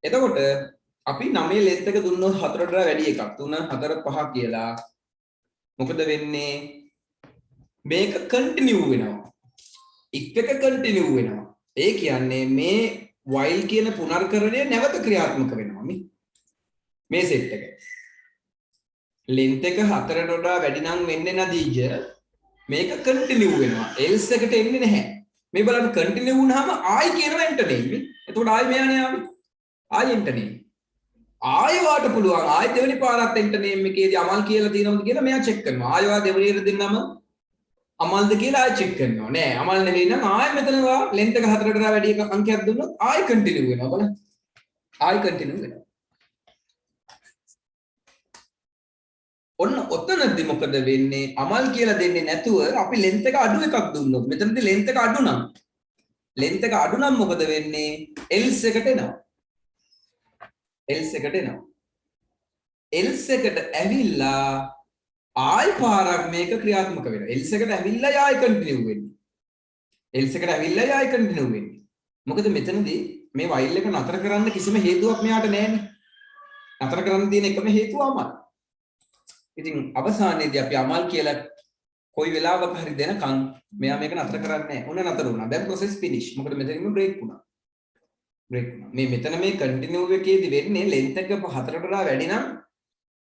එතකොට අපි 9 length එක දුන්නොත් 4ට වඩා වැඩි එකක් 3 4 5 කියලා මොකද වෙන්නේ? මේක කන්ටිනියු වෙනවා. if එක කන්ටිනියු වෙනවා. ඒ කියන්නේ මේ while කියන පුනර්කරණය නැවත ක්‍රියාත්මක වෙනවා මේ සෙට් එක. length එක 4ට වඩා වැඩි නම් වෙන්නේ නැදීජ මේක කන්ටිනියු වෙනවා. else එකට එන්නේ නැහැ. මේ බලන්න කන්ටිනියු වුණාම ආයි කියනවා enter නෙමෙයි. එතකොට ආයි මෙයානේ ආවේ. ආයි enter නෙමෙයි. ආයි වාට පුළුවන් ආයි දෙවෙනි පාරත් enter name එකේදී අමල් කියලා තියෙනවද කියලා මෙයා check කරනවා. ආයි වා දෙවෙනියට දෙන්නම අමල්ද කියලා ආයි check කරනවා. නෑ අමල් නෙවෙයි නම් ආයි මෙතන වා length එක 4ට වඩා වැඩි එක අංකයක් දුන්නොත් ආයි කන්ටිනියු වෙනවා බලන්න. ආයි කන්ටිනියු වෙනවා. ඔන්න ඔතනදී මොකද වෙන්නේ? අමල් කියලා දෙන්නේ නැතුව අපි length එක අඩු එකක් දුන්නොත් මෙතනදී length එක අඩු නම් මොකද වෙන්නේ? else එකට එනවා. else එකට එනවා. else එකට ඇවිල්ලා ආයි පාරක් මේක ක්‍රියාත්මක වෙනවා. else එකට ඇවිල්ලා ආයි කන්ටිනියු වෙන්නේ. else එකට ඇවිල්ලා ආයි කන්ටිනියු වෙන්නේ. මොකද මෙතනදී මේ while එක නතර කරන්න කිසිම හේතුවක් මෙයාට නැහැනේ. නතර කරන්න තියෙන එකම හේතුව අමල්. ඉතින් අවසානයේදී අපි අමල් කියලා කොයි වෙලාවක හරි දෙනකන් මෙයා මේක නතර කරන්නේ නැහැ. උන නතර වුණා. දැන් process finish. මොකද මෙතනින්ම break වුණා. මේ මෙතන මේ continue එකේදී වෙන්නේ length එක 4ට වඩා වැඩි නම්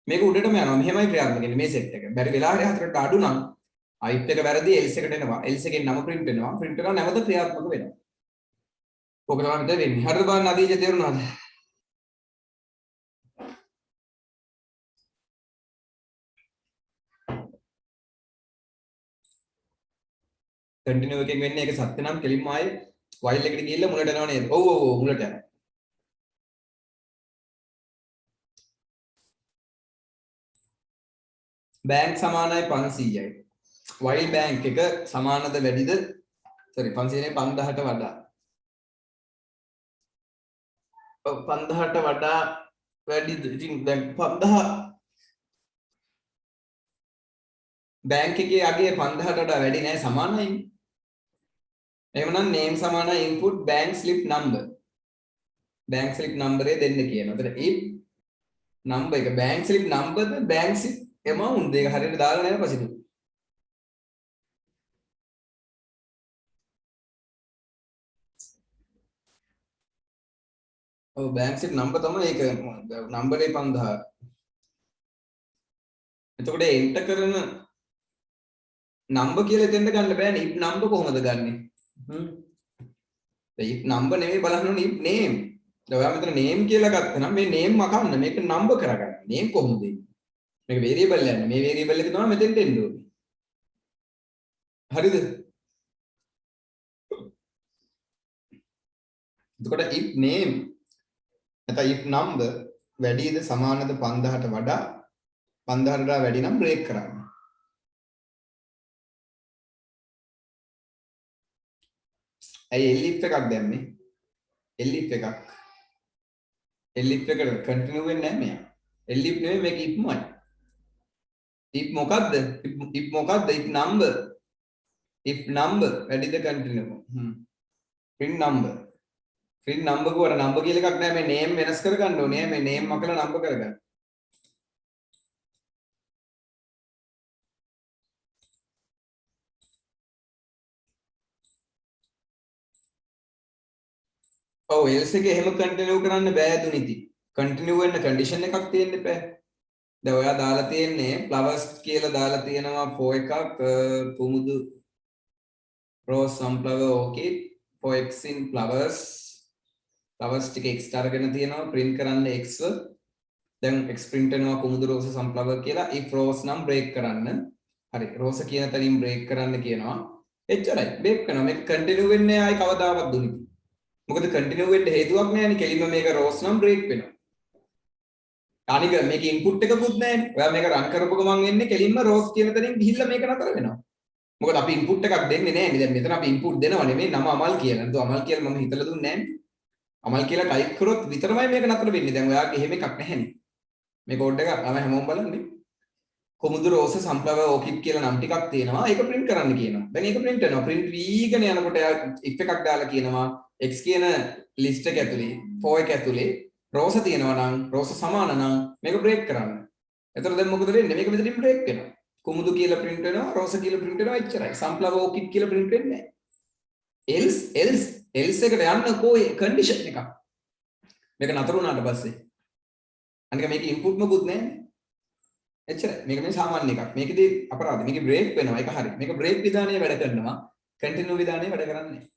මේක උඩටම යනවා. මෙහෙමයි ක්‍රියාත්මක වෙන්නේ මේ set එක. බැරි වෙලාවට 4ට අඩු නම් if එක වැරදි else එකට එනවා. else එකෙන් නම print වෙනවා. print කරලා නැවත ක්‍රියාත්මක වෙනවා. ඔක තමයි මෙතන වෙන්නේ. හරිද බලන්න අදීජ තේරුණාද? continue එකෙන් වෙන්නේ ඒක සත්‍ය නම් කෙලින්ම ආයේ while එකට ගිහිල්ලා මුලට යනවා නේද? ඔව් මුලට යනවා. bank සමානයි 500යි. while bank එක සමානද වැඩිද? sorry 500 නේ 5000ට වඩා. ඔව් 5000ට වඩා වැඩිද? ඉතින් දැන් 5000 bank එකේ අගේ 5000ට වඩා වැඩි නෑ සමානයි. එහෙමනම් name සමානයි input bank slip number. bank slip number එක දෙන්න කියනවා. එතන if number එක bank slip number ද bank slip amount දෙක හරියට දාලා නැහැ පස්සේ. ඔව් බෑන්ක් සීට් නම්බර් තමයි ඒක නම්බරේ 5000. එතකොට එන්ටර් කරන නම්බර් කියලා එතෙන්ට ගන්න බෑනේ. ඉප් නම්බර් කොහොමද ගන්නෙ? ඉප් නම්බර් නෙමෙයි බලන්න ඕනේ ඉප් නේම්. දැන් ඔයා මෙතන නේම් කියලා ගත්තා නම් මේ නේම් මකන්න මේක නම්බර් කරගන්න. නේම් කොහොමද එන්නේ? මේක වේරියබල් යන්නේ. මේ වේරියබල් එක තමයි මෙතෙන්ට එන්න ඕනේ. හරිද? එතකොට if name නැත්නම් if number වැඩිද සමානද 5000ට වඩා 5000ට වඩා වැඩි නම් බ්‍රේක් කරන්න. ඇයි elif එකක් දැම්මේ? elif එකක්. elif එකට කන්ටිනියු වෙන්නේ නැහැ මෙයා. elif නෙමෙයි මේක ifමයි. if මොකද්ද? if මොකද්ද? if number. if number වැඩිද continue. print number. print number කවර number කියලා එකක් නැහැ මේ name වෙනස් කරගන්න ඕනේ. මේ name මකලා number කරගන්න. ඔව් else එක එහෙම කන්ටිනියු කරන්න බෑ දුනිති. කන්ටිනියු වෙන්න කන්ඩිෂන් එකක් තියෙන්න බෑ. දැන් ඔයා දාලා තියෙන්නේ flowers කියලා දාලා තියෙනවා for එකක් පුමුදු rose sunflower orchid for x in flowers ටික x අරගෙන තියෙනවා print කරන්න x දැන් x print වෙනවා කුමුදු rose sunflower කියලා if rose නම් break කරන්න හරි rose කියන තැනින් break කරන්න කියනවා එච්චරයි break කරනවා මේක continue වෙන්නේ ආයි කවදාවත් දුනිති මොකද continue වෙන්න හේතුවක් නැහැනේ කෙලින්ම මේක rose නම් break වෙනවා අනික මේක ඉන්පුට් එකකුත් නැහැනේ. ඔයා මේක රන් කරපු ගමන් එන්නේ කෙලින්ම රෝස් කියන තැනින් ගිහිල්ලා මේක නතර වෙනවා. මොකද අපි ඉන්පුට් එකක් දෙන්නේ නැහැනේ. දැන් මෙතන අපි ඉන්පුට් දෙනව නෙමෙයි නම අමල් කියලා. නේද? අමල් කියලා මම හිතලා දුන්නේ නැහැනේ. අමල් කියලා ටයිප් කරොත් විතරමයි මේක නතර වෙන්නේ. දැන් ඔයාගේ එහෙම එකක් නැහැනේ. මේ කෝඩ් එක අපි හැමෝම බලන්නේ. කොමුදු රෝස සම්ප්ලවර් ඕකිඩ් කියලා නම් ටිකක් තියෙනවා. ඒක print කරන්න කියනවා. දැන් ඒක print වෙනවා. print වීගෙන යනකොට එයා if එකක් දාලා කියනවා x කියන list එක ඇතුලේ for එක ඇතුලේ රෝස තියෙනවා නම් රෝස සමාන නම් මේක බ්‍රේක් කරන්න. එතකොට දැන් මොකද වෙන්නේ? මේක මෙතනින් බ්‍රේක් වෙනවා. කුමුදු කියලා print වෙනවා, රෝස කියලා print වෙනවා එච්චරයි. sunflower orchid කියලා print වෙන්නේ නැහැ. else එකට යන්න කොයි condition එකක්. මේක නතර වුණාට පස්සේ අනික මේක input මොකුත් නැහැ. එච්චරයි. මේක මේ සාමාන්‍ය එකක්. මේකදී අපරාධ. මේක බ්‍රේක් වෙනවා. ඒක හරි. මේක බ්‍රේක් විධානයේ වැඩ කරනවා. continue විධානයේ වැඩ කරන්නේ නැහැ.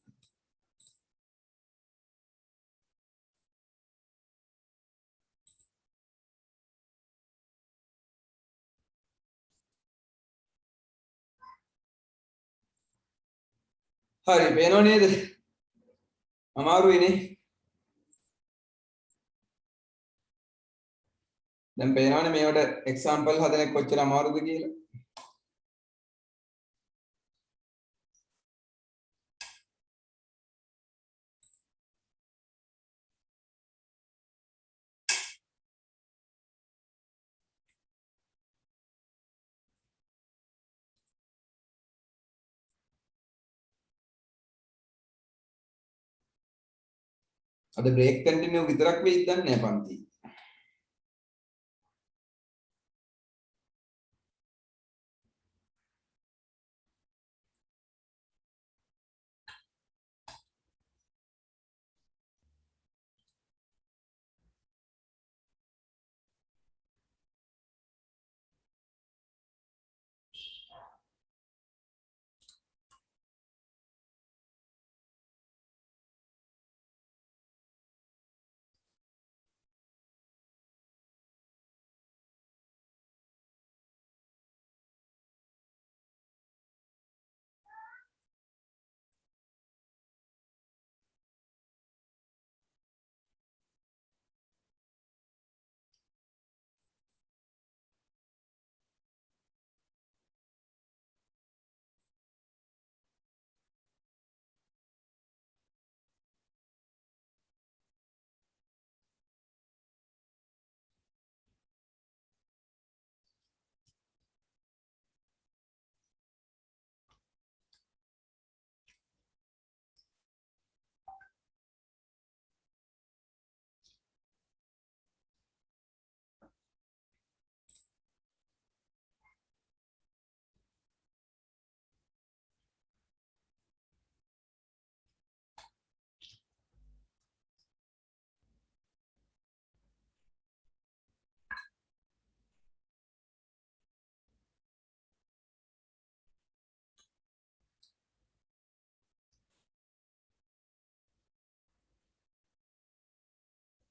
හරි පේනව නේද? අමාරුයිනේ. දැන් පේනවනේ මේවට එක්සැම්පල් හදන එක කොච්චර අමාරුද කියලා. අද බ්‍රේක් කන්ටිනියු විතරක් වෙයිද දන්නේ නැහැ පන්ති.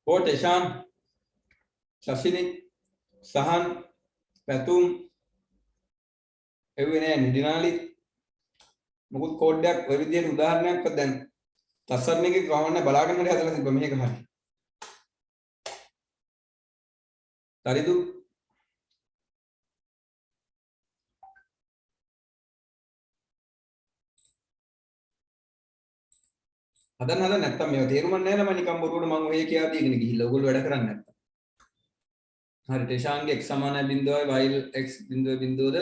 Oh, Teshan, Sashini, Sahan, Patum, එවෙන්නේ දිනාලි මොකද කෝඩ් එකක් ඔය විදියට උදාහරණයක්වත් දැන් තස්සරණ එකේ කවන්න බලාගෙන හරි හදලා තිබ්බා මේක හරි. හරිදු? හදන්න නැත්තම් මේව තේරුම් ගන්න නැහැ නම නිකම් බොරුවට මම ඔය කියා දීගෙන ගිහිල්ලා ඕගොල්ලෝ වැඩ කරන්නේ නැත්තම්. හරි ටෙෂාන්ගේ x සමානයි බිඳුවයි while x බිඳුව බිඳුවද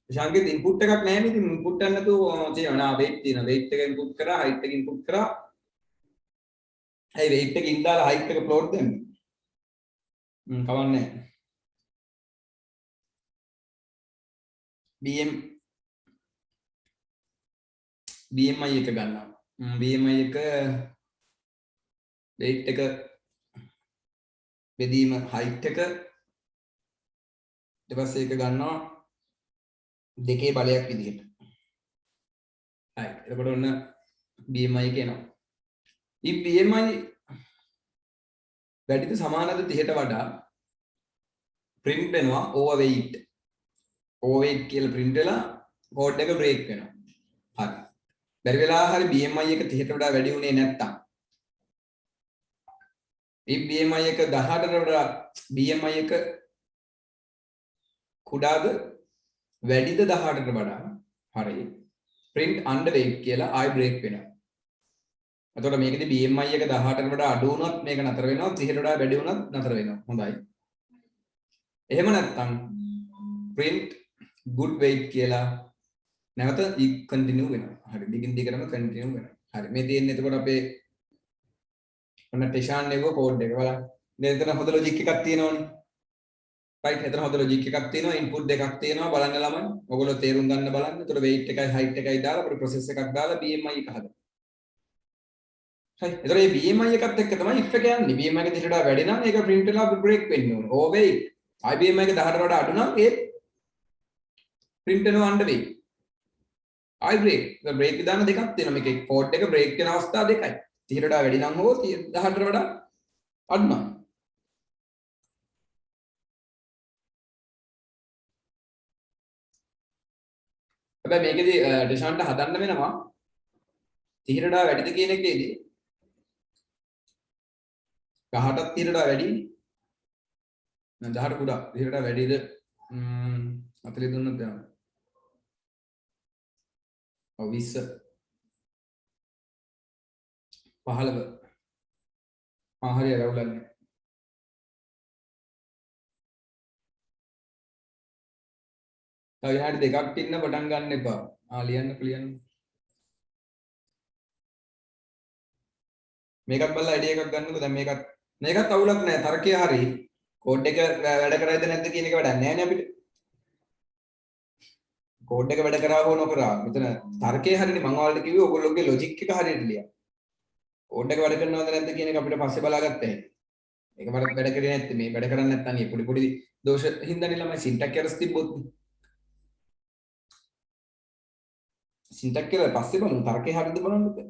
ටෙෂාන්ගේ ඉන්පුට් එකක් නැහැ නේද? ඉන්පුට් එකක් නැතුව තියෙනවා නා weight තියෙනවා. weight එක ඉන්පුට් කරා height එක ඉන්පුට් කරා. ඇයි weight එක ඉඳලා height එක plot දෙන්නේ? කවන්නේ BM BMI එක ගන්නවා. BMI එක weight එක බෙදීම height එක ඊට පස්සේ ඒක ගන්නවා දෙකේ බලයක් විදිහට. හරි. එතකොට ඔන්න BMI එක එනවා. මේ BMI වැඩිද සමානද 30ට වඩා print වෙනවා overweight. overweight කියලා print වෙලා code එක break වෙනවා. හරි. බැරි වෙලා හරි BMI එක 30ට වඩා වැඩි වුණේ නැත්තම් මේ BMI එක 18ට වඩා BMI එක කුඩාද වැඩිද 18ට වඩා හරි print underweight කියලා ආයි break වෙනවා. එතකොට මේකෙදි BMI එක 18ට වඩා අඩු වුණොත් මේක නතර වෙනවා 30ට වඩා වැඩි වුණොත් නතර වෙනවා. හොඳයි. එහෙම නැත්නම් print good weight කියලා නැවත continue වෙනවා. හරි. දිගින් දිගටම continue වෙනවා. හරි. මේ තියෙන්නේ එතකොට අපේ ඔන්න ටෙෂාන් නෙව කෝඩ් එක බලන්න. දැන් එතන හොඳ ලොජික් එකක් තියෙනවනේ. right එතන හොඳ ලොජික් එකක් තියෙනවා ඉන්පුට් දෙකක් තියෙනවා බලන්න ළමයි. ඔයගොල්ලෝ තේරුම් ගන්න බලන්න. එතකොට weight එකයි height එකයි දාලා අපිට process එකක් දාලා BMI එක හදන්න. හරි. එතකොට මේ BMI එකත් එක්ක තමයි if එක යන්නේ. BMI එක 30ට වඩා වැඩි නම් ඒක print වෙලා break වෙන්න ඕනේ. overweight. IBMI එක 18ට වඩා අඩු නම් ඒ print වෙනවා underweight. I break. A break විධාන දෙකක් තියෙනවා. මේකේ code එක break වෙන අවස්ථා දෙකයි. 30ට වඩා වැඩි නම් හෝ 18ට වඩා අඩු නම්. හැබැයි මේකෙදි ඩෙෂාන්ට හදන්න වෙනවා 30ට වඩා වැඩිද කියන එකේදී 18ත් 30ට වඩා වැඩිනේ. 18 කුඩා 30ට වඩා වැඩිද 40 දුන්නොත් යනවා. ඔව් 20 15 හරි රවුලන්නේ. තව විනාඩි දෙකක් ඉන්න පටන් ගන්න එපා. ලියන්න. මේකත් බලලා අයිඩියා එකක් ගන්නකෝ. දැන් මේකත් අවුලක් නැහැ. තර්කය හරි. කෝඩ් එක වැඩ කරයිද නැද්ද කියන එක වැඩක් නැහැ නේ අපිට. කෝඩ් එක වැඩ කරා හෝ නොකරා. මෙතන තර්කය හරිනේ මම ඔයාලට කිව්වේ ඔයගොල්ලෝගේ ලොජික් එක හරියට ලියන්න. කෝඩ් එක වැඩ කරනවද නැද්ද කියන එක අපිට පස්සේ බලාගත්තා හැකියි. ඒක වැඩ කරේ නැත්නම් මේ වැඩ කරන්නේ නැත්නම් මේ පොඩි දෝෂ හින්දානේ ළමයි සින්ටැක් එරර්ස් තිබ්බොත්. සින්ටැක් එරර් පස්සේ බලමු තර්කේ හරියද බලන්නකෝ.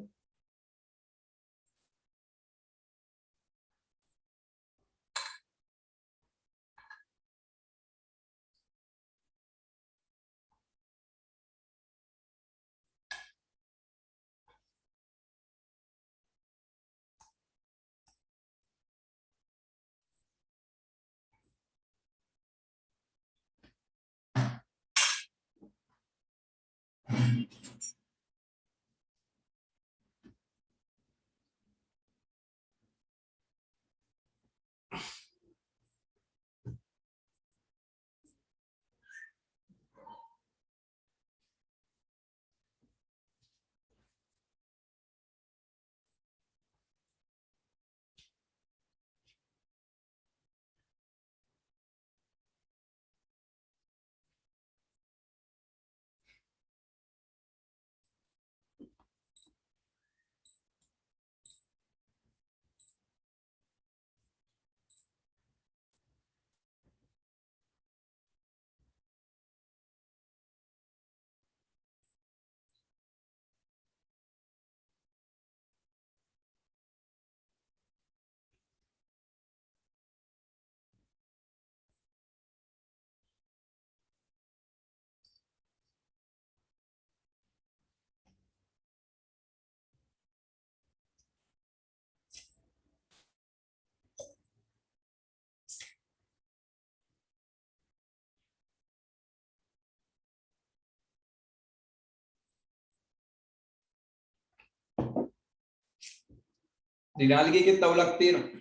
දිනාලිකයකෙත් අවුලක් තියෙනවා.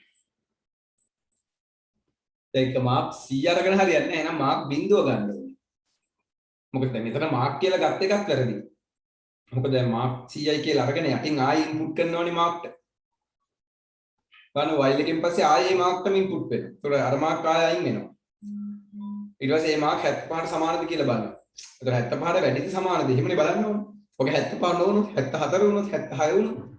ඒක මාක් 100 අරගෙන හරියන්නේ නැහැ. එහෙනම් මාක් බිඳුව ගන්න ඕනේ. මොකද දැන් මෙතන මාක් කියලා ගත්ත එකක් වැරදි. මොකද දැන් මාක් 100යි කියලා අරගෙන යටින් ආයෙ ඉන්පුට් කරනවනේ මාක්ට. බලන්න while එකෙන් පස්සේ ආයෙ මාක්ටම ඉන්පුට් වෙනවා. ඒතකොට අර මාක් ආයෙ අයින් වෙනවා. ඊට පස්සේ මේ මාක් 75ට සමානද කියලා බලන්න. ඒතකොට 75ට වැඩිද සමානද? එහෙමනේ බලන්න ඕනේ. ඔක 75 නොවුනොත් 74 වුණොත් 76 වුණොත්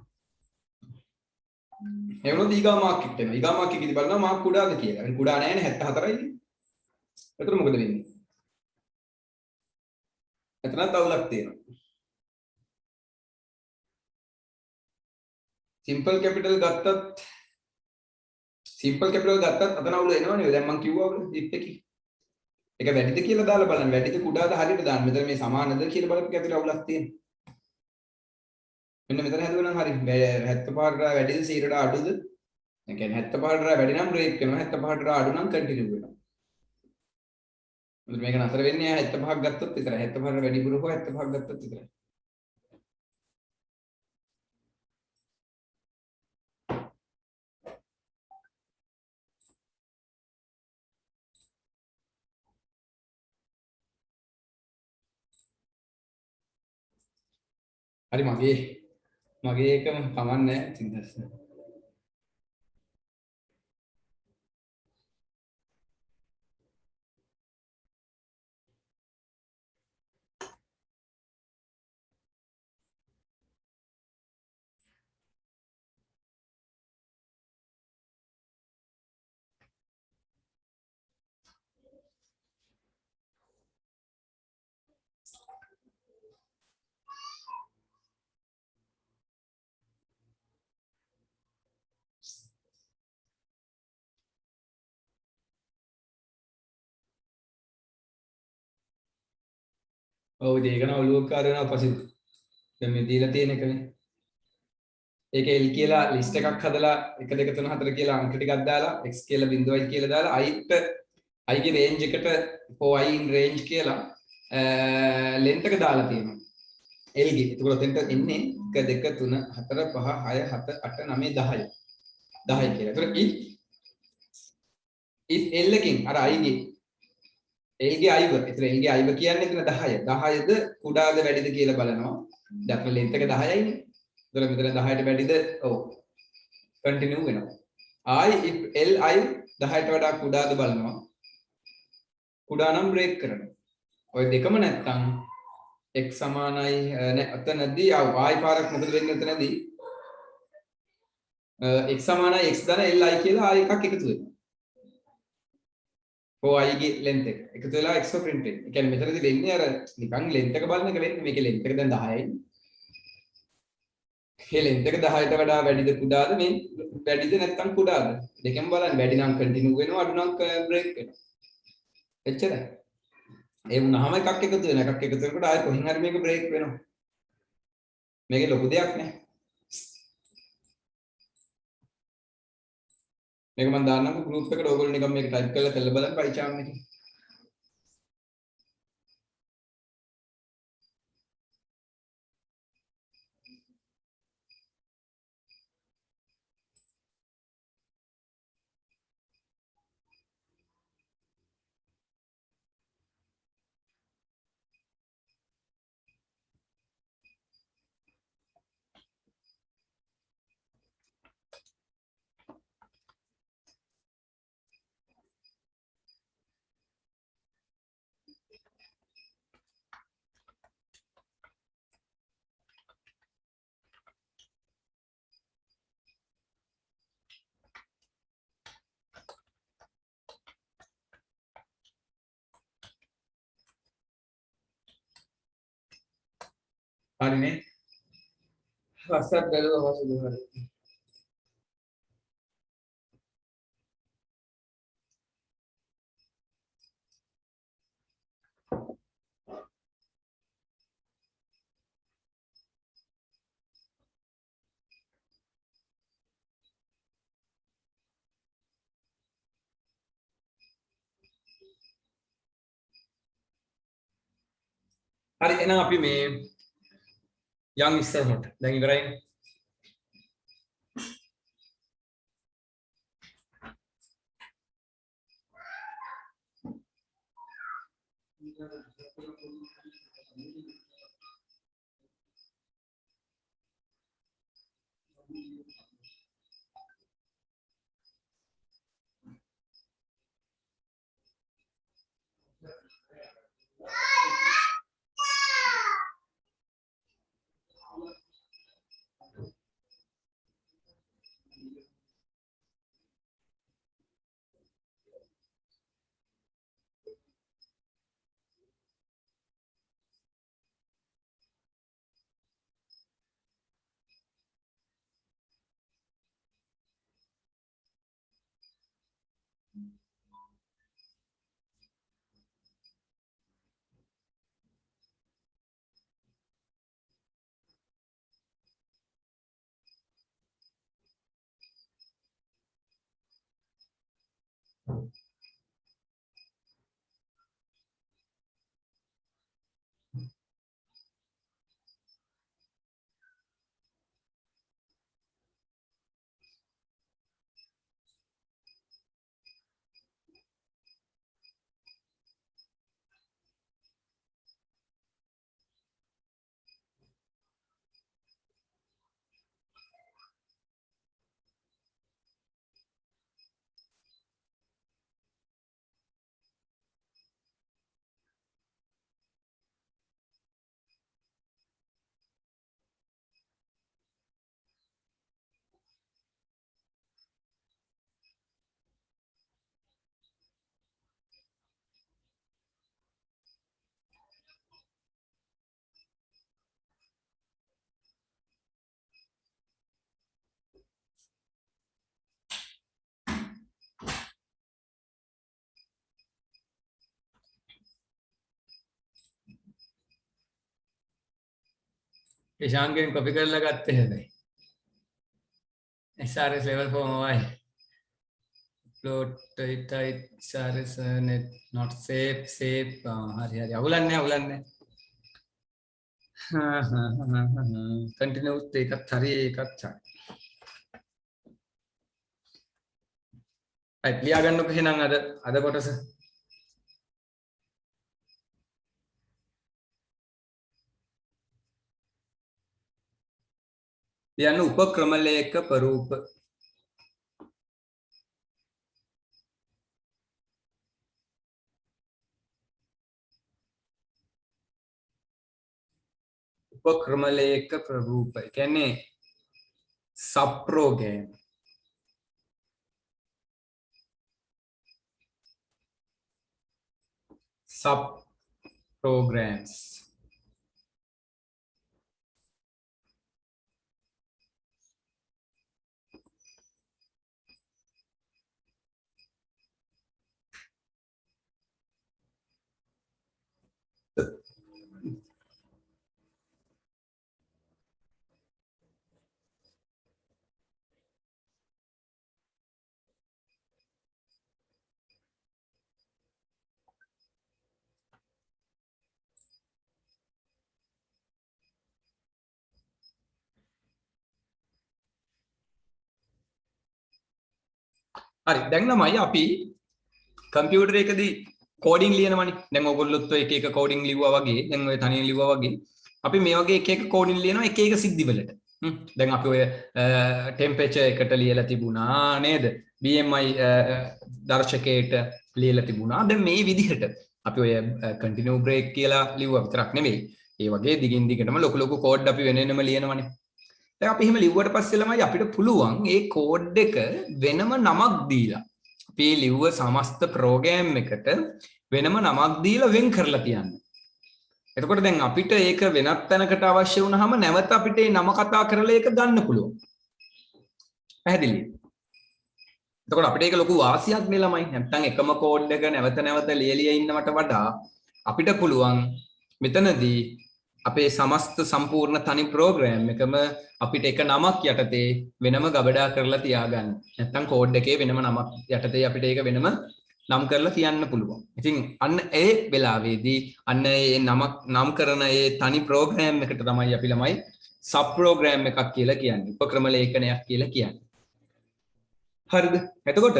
එවනොත් ඊගා මාක් එකට එනවා. ඊගා මාක් එකේදී බලනවා මාක් කුඩාද කියලා. ඒ කුඩා නැහැනේ 74යිනේ. එතකොට මොකද වෙන්නේ? එතනත් අවුලක් තියෙනවා. සිම්පල් කැපිටල් ගත්තත් අතන අවුල එනවනේ. දැන් මම කිව්වා ඉප් එකේ. ඒක වැඩිද කියලා දාලා බලන්න. වැඩිද කුඩාද හරියට දාන්න. මෙතන මේ සමානද කියලා බලපු කැපිටල් අවුලක් තියෙනවා. මෙන්න මෙතන හැදුවනම් හරි 75ට වැඩිද 100ට අඩුද? ඒ කියන්නේ 75ට වැඩි නම් බ්‍රේක් වෙනවා 75ට අඩු නම් කන්ටිනියු වෙනවා. මේක නතර වෙන්නේ 75ක් ගත්තොත් විතරයි 75ට වැඩිපුර හෝ 75ක් ගත්තොත් විතරයි. හරි මගේ එකම කමන්නේ සින්දස්. ඔව් ඒක නම් ඔලුවක්කාර වෙනවා පස්සේ. දැන් මේ දීලා තියෙන එකනේ. ඒක L කියලා ලිස්ට් එකක් හදලා 1 2 3 4 කියලා අංක ටිකක් දාලා x කියලා බිඳුවයි කියලා දාලා I ගේ රේන්ජ් එකට for I in range කියලා length එක දාලා තියෙනවා. L ගේ. ඒකවල තෙන්ට එන්නේ 1 2 3 4 5 6 7 8 9 10. 10 කියලා. ඒතර if L එකකින් අර I ගේ L ගේ I ව. ඒතර L ගේ I ව කියන්නේ එතන 10. 10ද කුඩාද වැඩිද කියලා බලනවා. දැන් length එක 10යිනේ. ඒතර මෙතන 10ට වැඩිද? ඔව්. කන්ටිනියු වෙනවා. I if L I 10ට වඩා කුඩාද බලනවා. කුඩා නම් බ්‍රේක් කරනවා. ඔය දෙකම නැත්තම් x සමානයි අතනදී y පාරක් මොකද වෙන්නේ එතනදී x සමානයි x ධන li කියලා ආයෙ එකක් එකතු වෙනවා. y ගේ length එක එකතු වෙලා x print වෙනවා. ඒ කියන්නේ මෙතනදී වෙන්නේ අර නිකන් length එක බලන එක වෙන්නේ. මේකේ length එක දැන් 10යි. මේ length එක 10ට වඩා වැඩිද කුඩාද මේ වැඩිද නැත්නම් කුඩාද? දෙකෙන් බලන්න. වැඩි නම් කන්ටිනියු වෙනවා අඩු නම් බ්‍රේක් වෙනවා. එච්චරයි. ඒ වුණාම එකක් එකතු වෙනවා. එකක් එකතු වෙනකොට ආයෙ කොහෙන් හරි මේක බ්‍රේක් වෙනවා. මේකේ ලොකු දෙයක් නෑ. මේක මම දාන්නම්කෝ group එකට ඕගොල්ලෝ නිකන් මේක type කරලා බලන්න පරිචාම් එකේ. හරිනේ. WhatsApp බැලුවා වාසුදු හරි. හරි එහෙනම් අපි මේ යම් ඉස්සරහට දැන් ඉවරයි. ईशान के कॉपी कर लगाते हैं भाई SRS level for mobile. Upload type SRS net not safe safe. hari hari අහුලන්නේ continuous එකත් හරි ඒකත් හරි. අයි ලියා ගන්නකො එහෙනම් අද කොටස. ලියන්න උපක්‍රම ලේඛ ප්‍රරූප. उपक्रम लेख प्ररूप कहने सब प्रोग्राम सब प्रोग्राम्स හරි දැන් ළමයි අපි කම්පියුටර් එකදී කෝඩින් ලියනවනේ දැන් ඔයගොල්ලොත් ඔය එක එක කෝඩින් ලිව්වා වගේ දැන් ඔය තනියෙන් ලිව්වා වගේ අපි මේ වගේ එක එක කෝඩින් ලියනවා එක එක සිද්ධි වලට දැන් අපි ඔය ටෙම්පරේචර් එකට ලියලා තිබුණා නේද BMI දර්ශකයට ලියලා තිබුණා දැන් මේ විදිහට අපි ඔය කන්ටිනියු බ්‍රේක් කියලා ලිව්වා විතරක් නෙවෙයි ඒ වගේ දිගින් දිගටම ලොකු ලොකු කෝඩ් අපි වෙන වෙනම ලියනවනේ දැන් අපි එහෙම ලිව්වට පස්සේ ළමයි අපිට පුළුවන් ඒ කෝඩ් එක වෙනම නමක් දීලා අපි ලිව්ව සමස්ත ප්‍රෝග්‍රෑම් එකට වෙනම නමක් දීලා වෙන් කරලා තියන්න. එතකොට දැන් අපිට ඒක වෙනත් තැනකට අවශ්‍ය වුණාම නැවත අපිට ඒ නම කතා කරලා ඒක ගන්න පුළුවන්. පැහැදිලිද? එතකොට අපිට ඒක ලොකු වාසියක් නේ ළමයි. නැත්තම් එකම කෝඩ් එක නැවත නැවත ලියලිය ඉන්නවට වඩා අපිට පුළුවන් මෙතනදී අපේ සමස්ත සම්පූර්ණ තනි ප්‍රෝග්‍රෑම් එකම අපිට එක නමක් යටතේ වෙනම ගබඩා කරලා තියාගන්න. නැත්තම් කෝඩ් එකේ වෙනම නමක් යටතේ අපිට ඒක වෙනම නම් කරලා තියන්න පුළුවන්. ඉතින් අන්න ඒ වෙලාවේදී අන්න ඒ නම් කරන ඒ තනි ප්‍රෝග්‍රෑම් එකට තමයි අපි ළමයි සබ් ප්‍රෝග්‍රෑම් එකක් කියලා කියන්නේ. උපක්‍රම ලේඛනයක් කියලා කියන්නේ. හරිද? එතකොට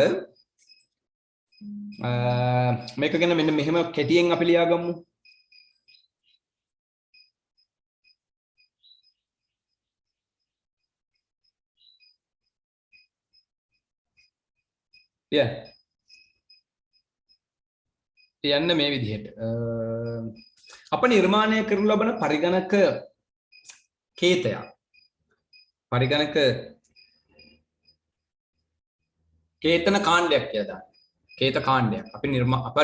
මේක ගැන මෙන්න මෙහෙම කෙටියෙන් අපි ලියාගමු. Yeah. යන්න මේ විදිහට අප නිර්මාණය කරනු ලබන පරිගණක කේතයක් පරිගණක කේතන කාණ්ඩයක් කියලා දාන්න. කේත කාණ්ඩයක්. අප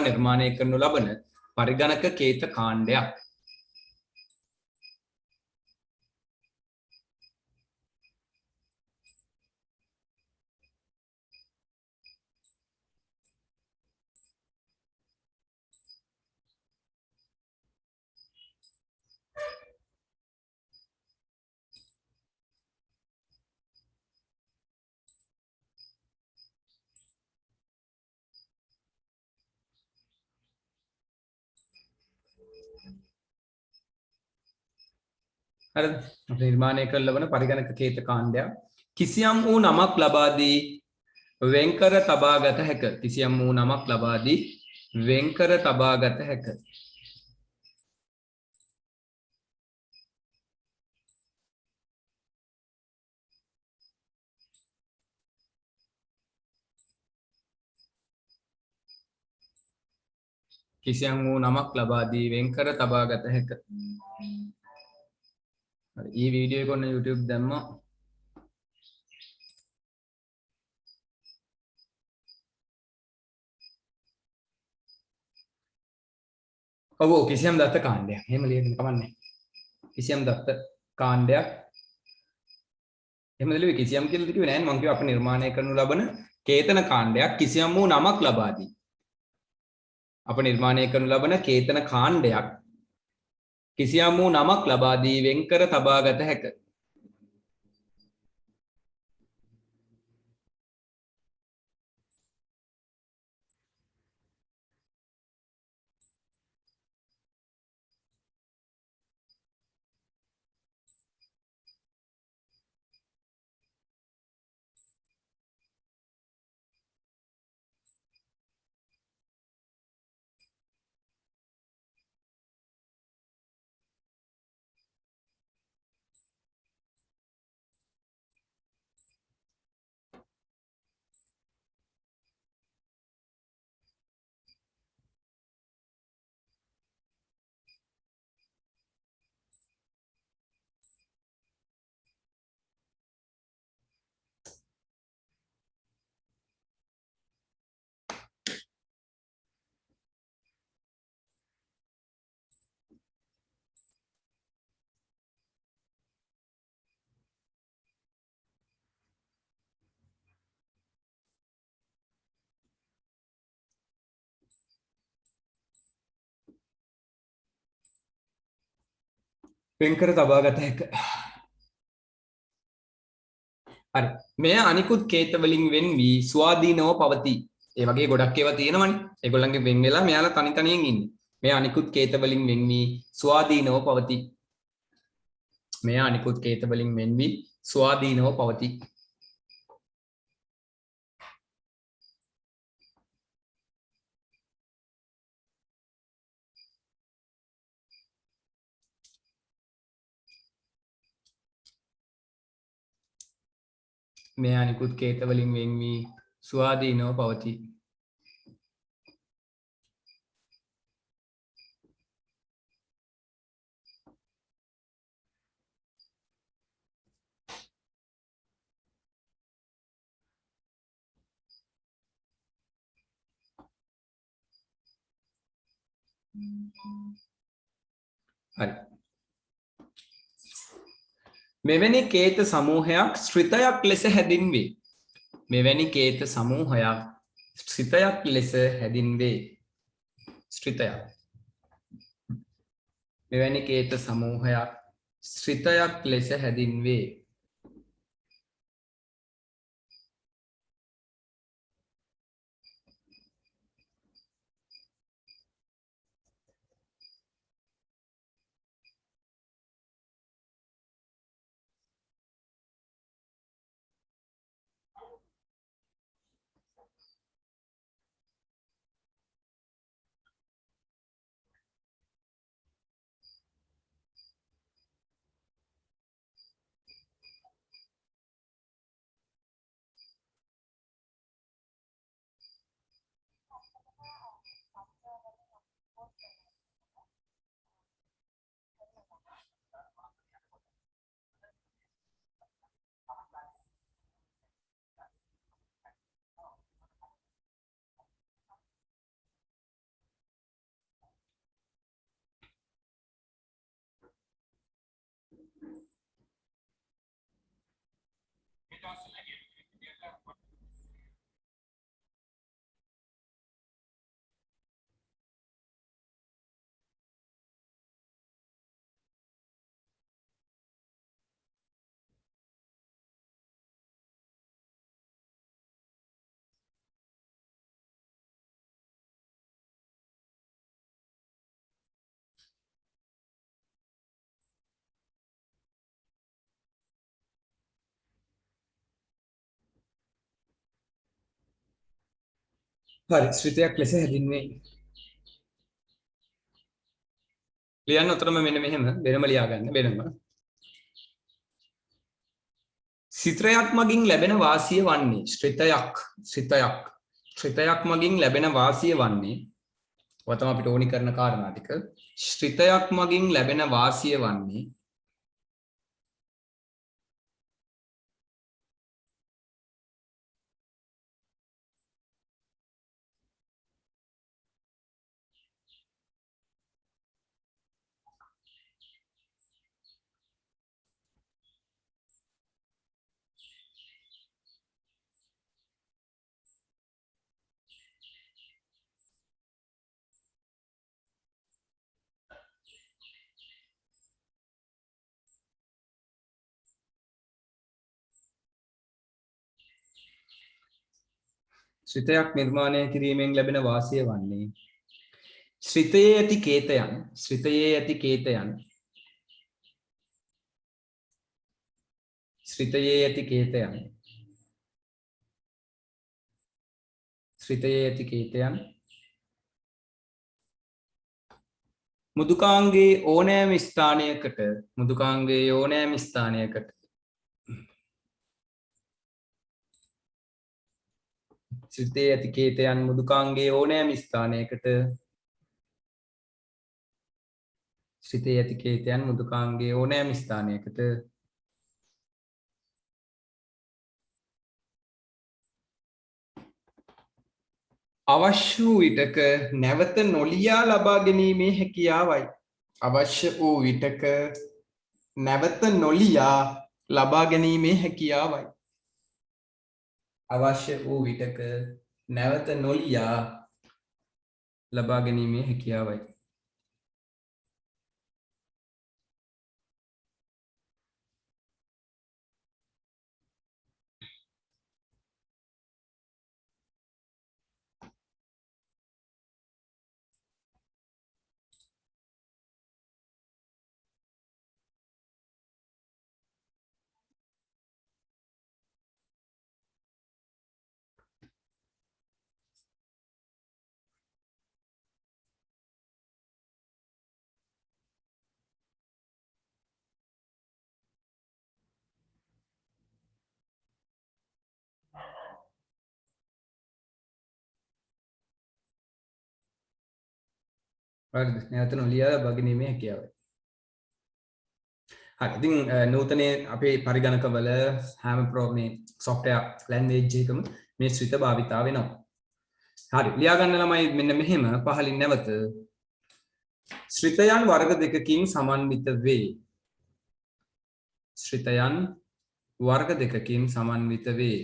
නිර්මාණය කරනු ලබන පරිගණක කේත කාණ්ඩයක්. හරිද? අප නිර්මාණය කරන ලබන පරිගණක කේත කාණ්ඩයක් කිසියම් වූ නමක් ලබා දී වෙන්කර තබාගත හැක. කිසියම් වූ නමක් ලබා දී වෙන්කර තබාගත හැක. කිසියම් වූ නමක් ලබා දී වෙන්කර තබාගත හැක. හරි. ඊ වීඩියෝ එක ඔන්න YouTube දැම්මා. ඔව් කිසියම් දත්ත කාණ්ඩයක්. එහෙම ලියන්න කමන්නේ. කිසියම් දත්ත කාණ්ඩයක්. එහෙම ලියුවේ කිසියම් කියලා කිව්වේ නෑනේ. මම කිව්වා අප නිර්මාණය කරනු ලබන කේතන කාණ්ඩයක් කිසියම් වූ නමක් ලබා දී. අප නිර්මාණය කරනු ලබන කේතන කාණ්ඩයක් කිසියම් වූ නමක් ලබා දී වෙන්කර තබාගත හැක. වෙන්කර තබාගත හැක. හරි. මෙය අනිකුත් කේත වලින් වෙන් වී ස්වාධීනව පවතී. ඒ වගේ ගොඩක් ඒවා තියෙනවනේ. ඒගොල්ලන්ගේ වෙන් වෙලා මෙයාලා තනි තනියෙන් ඉන්නේ. මෙය අනිකුත් කේත වලින් වෙන් වී ස්වාධීනව පවතී. මෙය අනිකුත් කේත වලින් වෙන් වී ස්වාධීනව පවතී. මෙය අනිකුත් කේත වලින් වෙන් වී ස්වාධීනව පවතී. හරි. මෙවැනි කේත සමූහයක් ශ්‍රිතයක් ලෙස හැදින්වේ. මෙවැනි කේත සමූහයක් ශ්‍රිතයක් ලෙස හැදින්වේ. ශ්‍රිතයක්. මෙවැනි කේත සමූහයක් ශ්‍රිතයක් ලෙස හැදින්වේ. හරි ශ්‍රිතයක් ලෙස හැදින්වේ. ලියන්න උතරම මෙන්න මෙහෙම වෙනම ලියා ගන්න වෙනම. සිත්‍රයක් මගින් ලැබෙන වාසිය වන්නේ ශ්‍රිතයක් මගින් ලැබෙන වාසිය වන්නේ වතම අපිට ඕනි කරන කාරණා ටික. ශ්‍රිතයක් මගින් ලැබෙන වාසිය වන්නේ ශ්‍රිතයක් නිර්මාණය කිරීමෙන් ලැබෙන වාසිය වන්නේ ශ්‍රිතයේ ඇති කේතයන් ශ්‍රිතයේ ඇති කේතයන් ශ්‍රිතයේ ඇති කේතයන් ශ්‍රිතයේ ඇති කේතයන් මුදුකාංගයේ ඕනෑම ස්ථානයකට මුදුකාංගයේ ඕනෑම ස්ථානයකට ශ්‍රිතයේ ඇති කේතයන් මුදුකාංගයේ ඕනෑම ස්ථානයකට ශ්‍රිතයේ ඇති කේතයන් මුදුකාංගයේ ඕනෑම ස්ථානයකට අවශ්‍ය වූ විටක නැවත නොලියා ලබා ගැනීමේ හැකියාවයි. අවශ්‍ය වූ විටක නැවත නොලියා ලබා ගැනීමේ හැකියාවයි. අවශ්‍ය වූ විටක නැවත නොලියා ලබා ගැනීමේ හැකියාවයි. හරිද? නැවත නොලියා ලබා ගැනීමේ හැකියාවයි. හරි. ඉතින් නූතනයේ අපේ පරිගණකවල හැම මේ software language එකම මේ ශ්‍රිත භාවිතා වෙනවා. හරි. ලියා ගන්න ළමයි මෙන්න මෙහෙම පහලින් නැවත ශ්‍රිතයන් වර්ග දෙකකින් සමන්විත වේ. ශ්‍රිතයන් වර්ග දෙකකින් සමන්විත වේ.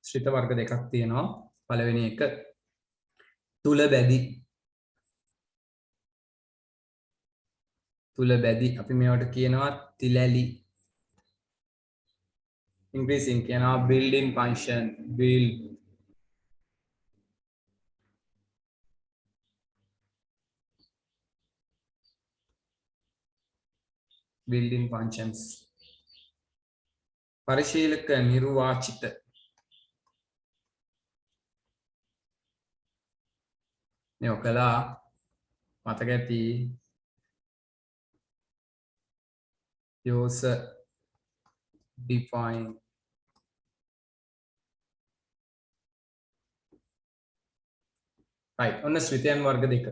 ශ්‍රිත වර්ග දෙකක් තියෙනවා. පළවෙනි එක තුල බැදි. තුල බැදි අපි මේවට කියනවා තිලැලි. ඉංග්‍රීසියෙන් කියනවා building function building functions. පරිශීලක නිර්වාචිත මේ ඔකලා මතක ඇති user define right ඔන්න ශ්‍රිතයන් වර්ග දෙක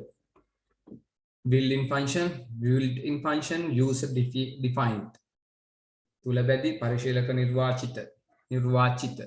built-in function user defined තුල බැදි පරිශීලක නිර්වාචිත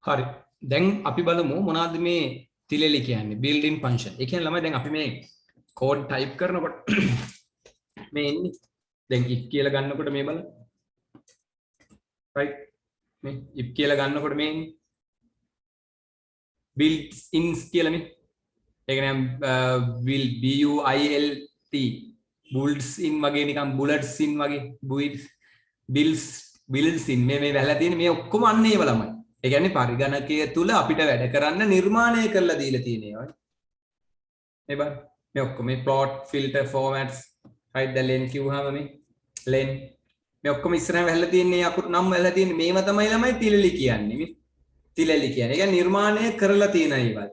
හරි. දැන් අපි බලමු මොනවද මේ තිලෙලි කියන්නේ built-in function. ඒ කියන්නේ ළමයි දැන් අපි මේ code type කරනකොට මේ එන්නේ. දැන් if කියලා ගන්නකොට මේ බලන්න. right මේ if කියලා ගන්නකොට මේ එන්නේ. built-ins කියලා මේ. ඒ කියන්නේ will b u i l t builds in වගේ නිකන් bullets in වගේ builds in මේ වැහලා තියෙන මේ ඔක්කොම අන්න ඒව ළමයි. ඒ කියන්නේ පරිගණකය තුල අපිට වැඩ කරන්න නිර්මාණය කරලා දීලා තියෙන ඒවා. මේ බලන්න. මේ ඔක්කොම මේ plot filter formats right the len කිව්වහම මේ len මේ ඔක්කොම ඉස්සරහම වැහලා තියෙන්නේ අකුරු නම් වැහලා තියෙන්නේ මේව තමයි ළමයි තිලලි කියන්නේ. මේ තිලලි කියන්නේ. ඒ කියන්නේ නිර්මාණය කරලා තියෙන ඒවා.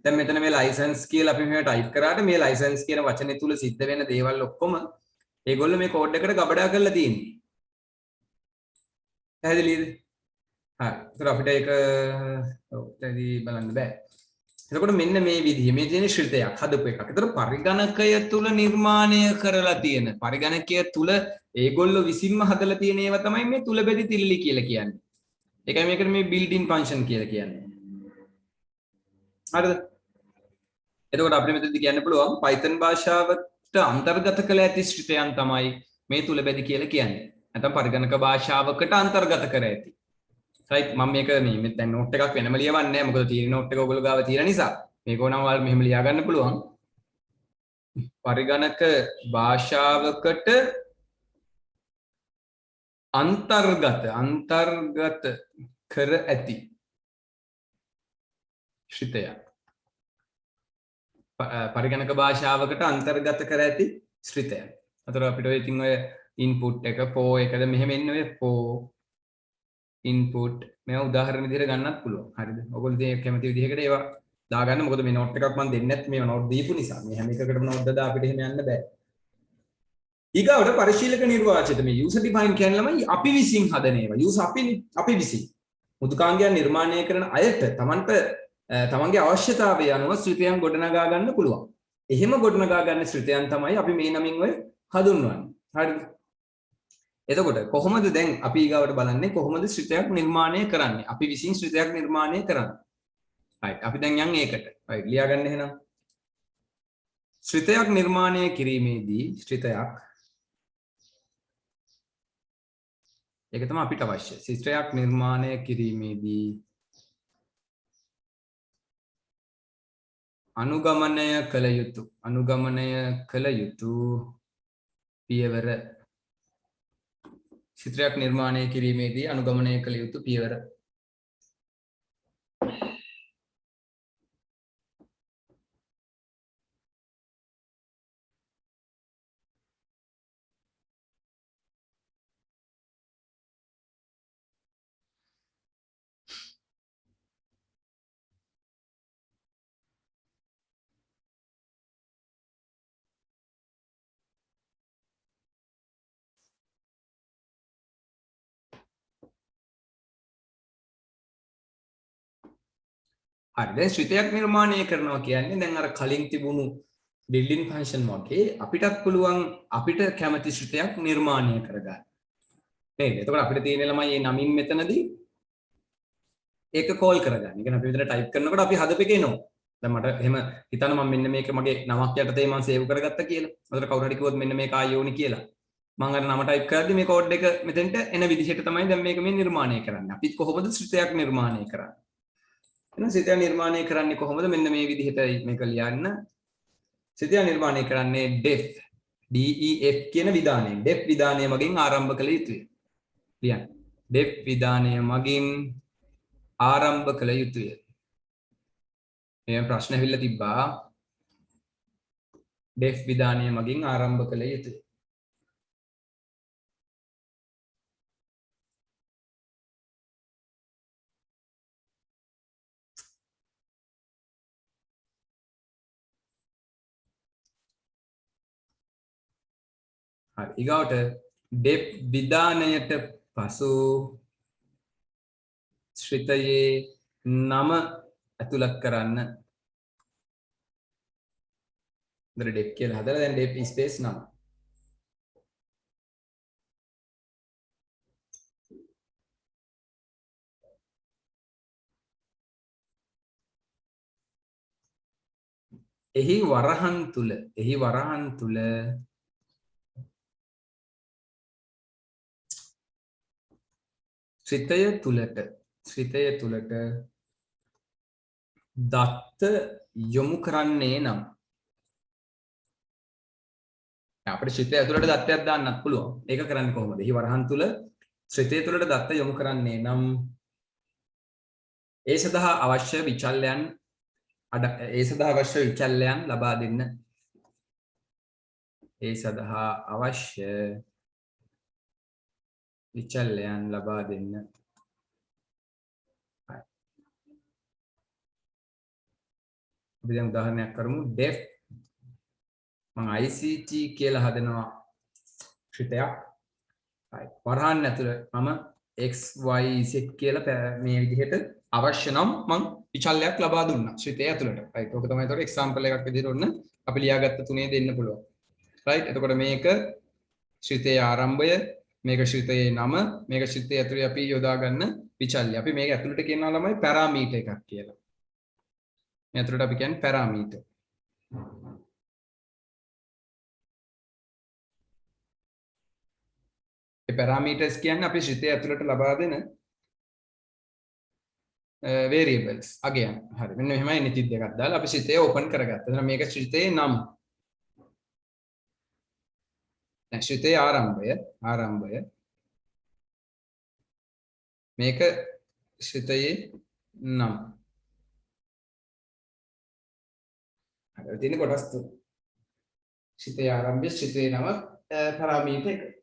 දැන් මෙතන මේ license කියලා අපි මෙහෙම type කරාට මේ license කියන වචනේ තුල සිද්ධ වෙන දේවල් ඔක්කොම ඒගොල්ලෝ මේ කෝඩ් එකට ගබඩා කරලා තියෙන්නේ. පැහැදිලිද? හරි. ඒතර අපිට ඒක ඔතනදී බලන්න බෑ. එතකොට මෙන්න මේ විදිහ මේ තියෙන ශ්‍රිතයක් හදපු එකක්. ඒතර පරිගණකය තුල නිර්මාණය කරලා තියෙන පරිගණකය තුල ඒගොල්ලෝ විසින්ම හදලා තියෙන ඒවා තමයි මේ තුල බෙදි තිල්ලි කියලා කියන්නේ. ඒකයි මේකට මේ built-in function කියලා කියන්නේ. හරිද? එතකොට අපිට මෙතනදී කියන්න පුළුවන් Python භාෂාවට අන්තර්ගත කළ ඇති ශ්‍රිතයන් තමයි මේ තුල බෙදි කියලා කියන්නේ. නැත්නම් පරිගණක භාෂාවකට අන්තර්ගත කර ඇති. right මම මේක මේ දැන් නෝට් එකක් වෙනම ලියවන්නේ නැහැ මොකද තියෙන නෝට් එක ඔයගොල්ලෝ ගාව තියෙන නිසා මේක ඕනම් ඔයාලා මෙහෙම ලියා ගන්න පුළුවන් පරිගණක භාෂාවකට අන්තර්ගත කර ඇති ශ්‍රිතයක් පරිගණක භාෂාවකට අන්තර්ගත කර ඇති ශ්‍රිතයක්. අතර අපිට ඔය ඉතින් ඔය input එක for එකද මෙහෙම එන්නේ ඔය for input මේ උදාහරණ විදිහට ගන්නත් පුළුවන්. හරිද? ඔයගොල්ලෝ ඉතින් කැමති විදිහකට ඒවා දාගන්න. මොකද මේ නෝට් එකක් මම දෙන්නේ නැත් මේ නෝට් දීපු නිසා. මේ හැම එකකටම නෝට් දාලා අපිට එහෙම යන්න බෑ. ඊගාවට පරිශීලක නිර්වාචිත මේ user define කියන ළමයි අපි විසින් හදන ඒවා. user අපි විසින්. මුදුකාංගයන් නිර්මාණය කරන අයට තමන්ගේ අවශ්‍යතාවය අනුව ශ්‍රිතයන් ගොඩනගා ගන්න පුළුවන්. එහෙම ගොඩනගා ගන්න ශ්‍රිතයන් තමයි අපි මේ නමින් ඔය හඳුන්වන්නේ. හරිද? එතකොට කොහොමද දැන් අපි ඊගාවට බලන්නේ කොහොමද ශ්‍රිතයක් නිර්මාණය කරන්නේ? අපි විසින් ශ්‍රිතයක් නිර්මාණය කරන්නේ. right අපි දැන් යන් ඒකට. right ලියා ගන්න එහෙනම්. ශ්‍රිතයක් නිර්මාණය කිරීමේදී ශ්‍රිතයක් ඒක තමයි අපිට අවශ්‍ය. ශ්‍රිතයක් නිර්මාණය කිරීමේදී අනුගමනය කළ යුතු පියවර ශ්‍රිතයක් නිර්මාණය කිරීමේදී අනුගමනය කළ යුතු පියවර හරි දැන් ශ්‍රිතයක් නිර්මාණය කරනවා කියන්නේ දැන් අර කලින් තිබුණු built-in function වගේ අපිටත් පුළුවන් අපිට කැමති ශ්‍රිතයක් නිර්මාණය කරගන්න. නේද? එතකොට අපිට තියෙන ළමයි මේ නමින් මෙතනදී ඒක කෝල් කරගන්න. ඒ කියන්නේ අපි විතර ටයිප් කරනකොට අපි හදපෙක එනවා. දැන් මට එහෙම හිතන්න මම මෙන්න මේක මගේ නමක් යටතේ මම සේව් කරගත්තා කියලා. මතර කවුරු හරි කිව්වොත් මෙන්න මේක ආයෝනි කියලා. මම අර නම ටයිප් කරද්දි මේ කෝඩ් එක මෙතෙන්ට එන විදිහට තමයි දැන් මේක මේ නිර්මාණය කරන්නේ. අපි කොහොමද ශ්‍රිතයක් නිර්මාණය කරන්නේ? එහෙනම් ශ්‍රිතය නිර්මාණය කරන්නේ කොහොමද? මෙන්න මේ විදිහට මේක ලියන්න. ශ්‍රිතය නිර්මාණය කරන්නේ def කියන විධානයෙන්. def විධානය මගින් ආරම්භ කළ යුතුය. ලියන්න. def විධානය මගින් ආරම්භ කළ යුතුය. මේ ප්‍රශ්න ඇවිල්ලා තිබ්බා. def විධානය මගින් ආරම්භ කළ යුතුය. හරි ඊගාවට def විධානයට පසු ශ්‍රිතයේ නම ඇතුළත් කරන්න. දර def කියලා හදලා දැන් def space නම. එහි වරහන් තුල ශ්‍රිතය තුලට දත්ත යොමු කරන්නේ නම් අපිට ශ්‍රිතය ඇතුළට දත්තයක් දාන්නත් පුළුවන්. ඒක කරන්නේ කොහොමද? එහි වරහන් තුල ශ්‍රිතය තුලට දත්ත යොමු කරන්නේ නම් ඒ සඳහා අවශ්‍ය විචල්යන් ලබා දෙන්න. ඒ සඳහා අවශ්‍ය විචල්යන් ලබා දෙන්න. අපි දැන් උදාහරණයක් කරමු. def මම ICT කියලා හදනවා ශ්‍රිතයක්. වරහන් ඇතුළේ මම XYZ කියලා මේ විදිහට අවශ්‍ය නම් මම විචල්යක් ලබා දුන්නා ශ්‍රිතය ඇතුළට. right. ඔක තමයි ඒතකොට එක්සැම්පල් එකක් විදිහට ඔන්න අපි ලියාගත්ත තුනේ දෙන්න පුළුවන්. right. එතකොට මේක ශ්‍රිතයේ ආරම්භය, මේක ශ්‍රිතයේ නම, මේක ශ්‍රිතය ඇතුළේ අපි යොදා ගන්න විචල්ය. අපි මේක ඇතුළට කියනවා ළමයි පැරාමීටර් එකක් කියලා. මේ ඇතුළට අපි කියන්නේ පැරාමීටර්. ඒ පැරාමීටර්ස් කියන්නේ අපි ශ්‍රිතය ඇතුළට ලබා දෙන variables අගයන්. හරි. මෙන්න මෙහෙමයි නිති දෙකක් දාලා අපි ශ්‍රිතය ඕපන් කරගත්තා. එතන මේක ශ්‍රිතයේ නම. දැන් ශ්‍රිතයේ ආරම්භය මේක ශ්‍රිතයේ නම්. හරි. තියෙන කොටස් තුන. ශ්‍රිතයේ ආරම්භය, ශ්‍රිතයේ නම, පැරාමීටර් එක.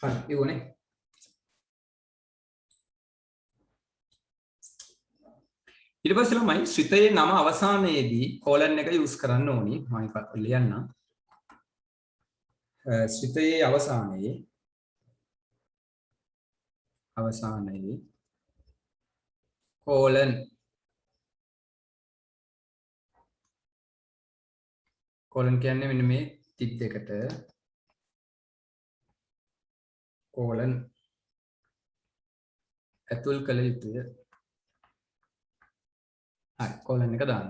හරි. ඉවනේ. ඊට පස්සේ ළමයි ශ්‍රිතයේ නම අවසානයේදී කෝලන් එක යූස් කරන්න ඕනි. මම ඒක ලියන්නම්. ශ්‍රිතයේ අවසානයේ කෝලන් කියන්නේ මෙන්න මේ ටික් දෙකට කෝලන් ඇතුල් කළ යුතුය. හරි. කෝලන් එක දාන්න.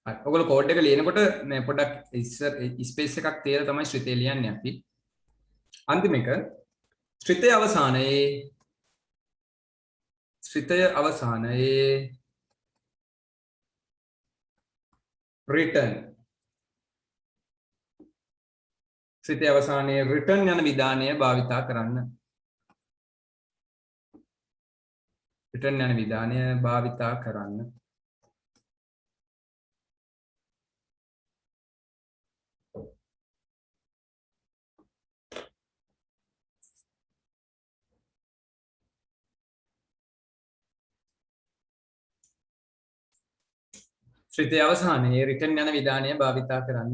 හරි. ඔයගොල්ලෝ කෝඩ් එක ලියනකොට මේ පොඩ්ඩක් ඉස්සර ස්පේස් එකක් තියලා තමයි ශ්‍රිතය ලියන්නේ අපි. අන්තිම එක ශ්‍රිතය අවසානයේ return ශ්‍රිතය අවසානයේ return යන විධානය භාවිතා කරන්න. return යන විධානය භාවිතා කරන්න. ශ්‍රිතේ අවසානයේ රිටර්න් යන විධානය භාවිතා කරන්න.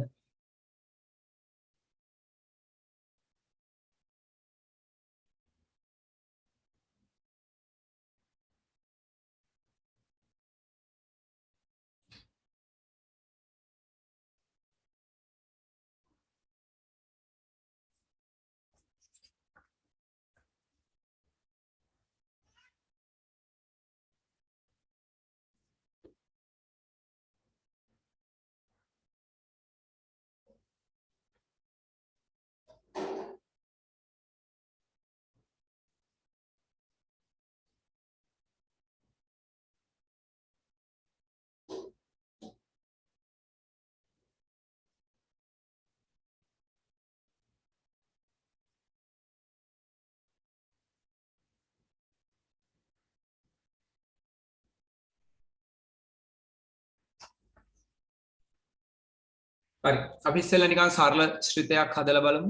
හරි. අපි ඉස්සෙල්ලා නිකන් සරල ශ්‍රිතයක් හදලා බලමු.